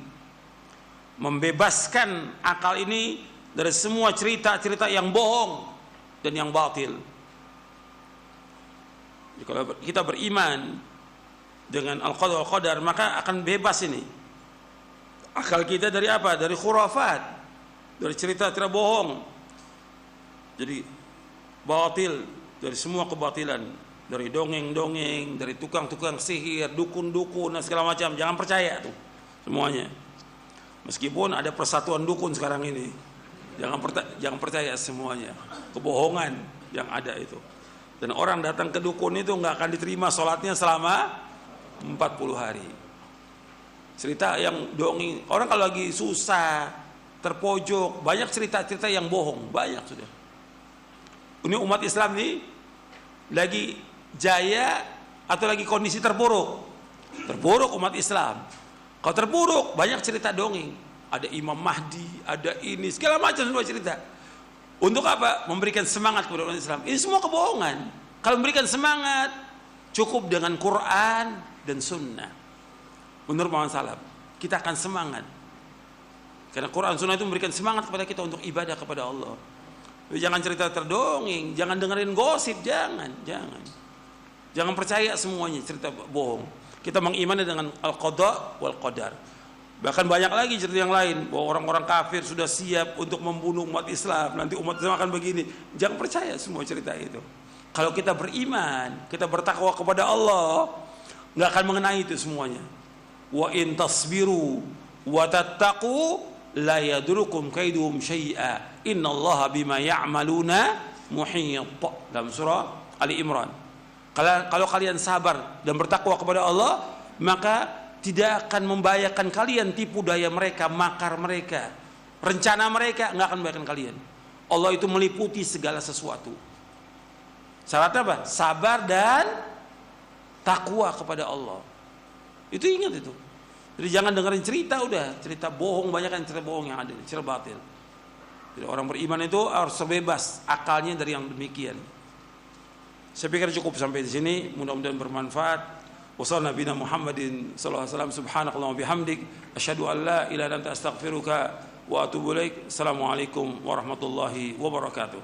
membebaskan akal ini dari semua cerita-cerita yang bohong dan yang batil. Jadi kalau kita beriman dengan al-qada wal qadar, maka akan bebas ini akal kita dari apa? Dari khurafat, dari cerita-cerita bohong. Jadi batil, dari semua kebatilan, dari dongeng-dongeng, dari tukang-tukang sihir, dukun-dukun dan segala macam. Jangan percaya tuh semuanya. Meskipun ada persatuan dukun sekarang ini, jangan percaya semuanya. Kebohongan yang ada itu. Dan orang datang ke dukun itu nggak akan diterima sholatnya selama 40 hari. Cerita yang dongeng, orang kalau lagi susah, terpojok, banyak cerita-cerita yang bohong, banyak sudah. Ini umat Islam nih lagi jaya atau lagi kondisi terburuk? Terburuk umat Islam. Kalau terburuk banyak cerita dongeng. Ada Imam Mahdi, ada ini segala macam semua cerita. Untuk apa? Memberikan semangat kepada umat Islam. Ini semua kebohongan. Kalau memberikan semangat cukup dengan Quran dan Sunnah. Menurut Muhammad Salaf, kita akan semangat. Karena Quran Sunnah itu memberikan semangat kepada kita untuk ibadah kepada Allah. Jangan cerita terdongeng, jangan dengerin gosip, jangan percaya semuanya cerita bohong. Kita mengimani dengan al-qada wal qadar. Bahkan banyak lagi cerita yang lain, bahwa orang-orang kafir sudah siap untuk membunuh umat Islam, nanti umat Islam akan begini. Jangan percaya semua cerita itu. Kalau kita beriman, kita bertakwa kepada Allah, nggak akan mengenai itu semuanya. Wa in tasbiru wa tattaqu la yadurukum kaiduhum syai'a innallaha bima ya'maluna muhit. Dalam surah Ali Imran. Kalau kalian sabar dan bertakwa kepada Allah, maka tidak akan membahayakan kalian tipu daya mereka, makar mereka, rencana mereka nggak akan membahayakan kalian. Allah itu meliputi segala sesuatu. Syaratnya apa? Sabar dan takwa kepada Allah. Itu ingat itu. Jadi jangan dengerin cerita, udah cerita bohong, banyak kan cerita bohong yang ada, cerita batil. Jadi orang beriman itu harus terbebas akalnya dari yang demikian. Saya pikir cukup sampai di sini, mudah-mudahan bermanfaat. Wassallallahu nabiyana Muhammadin sallallahu alaihi wasallam, subhanakallah wa bihamdik, asyhadu an la ilaha illa anta astaghfiruka wa atubu ilaik. Assalamualaikum warahmatullahi wabarakatuh.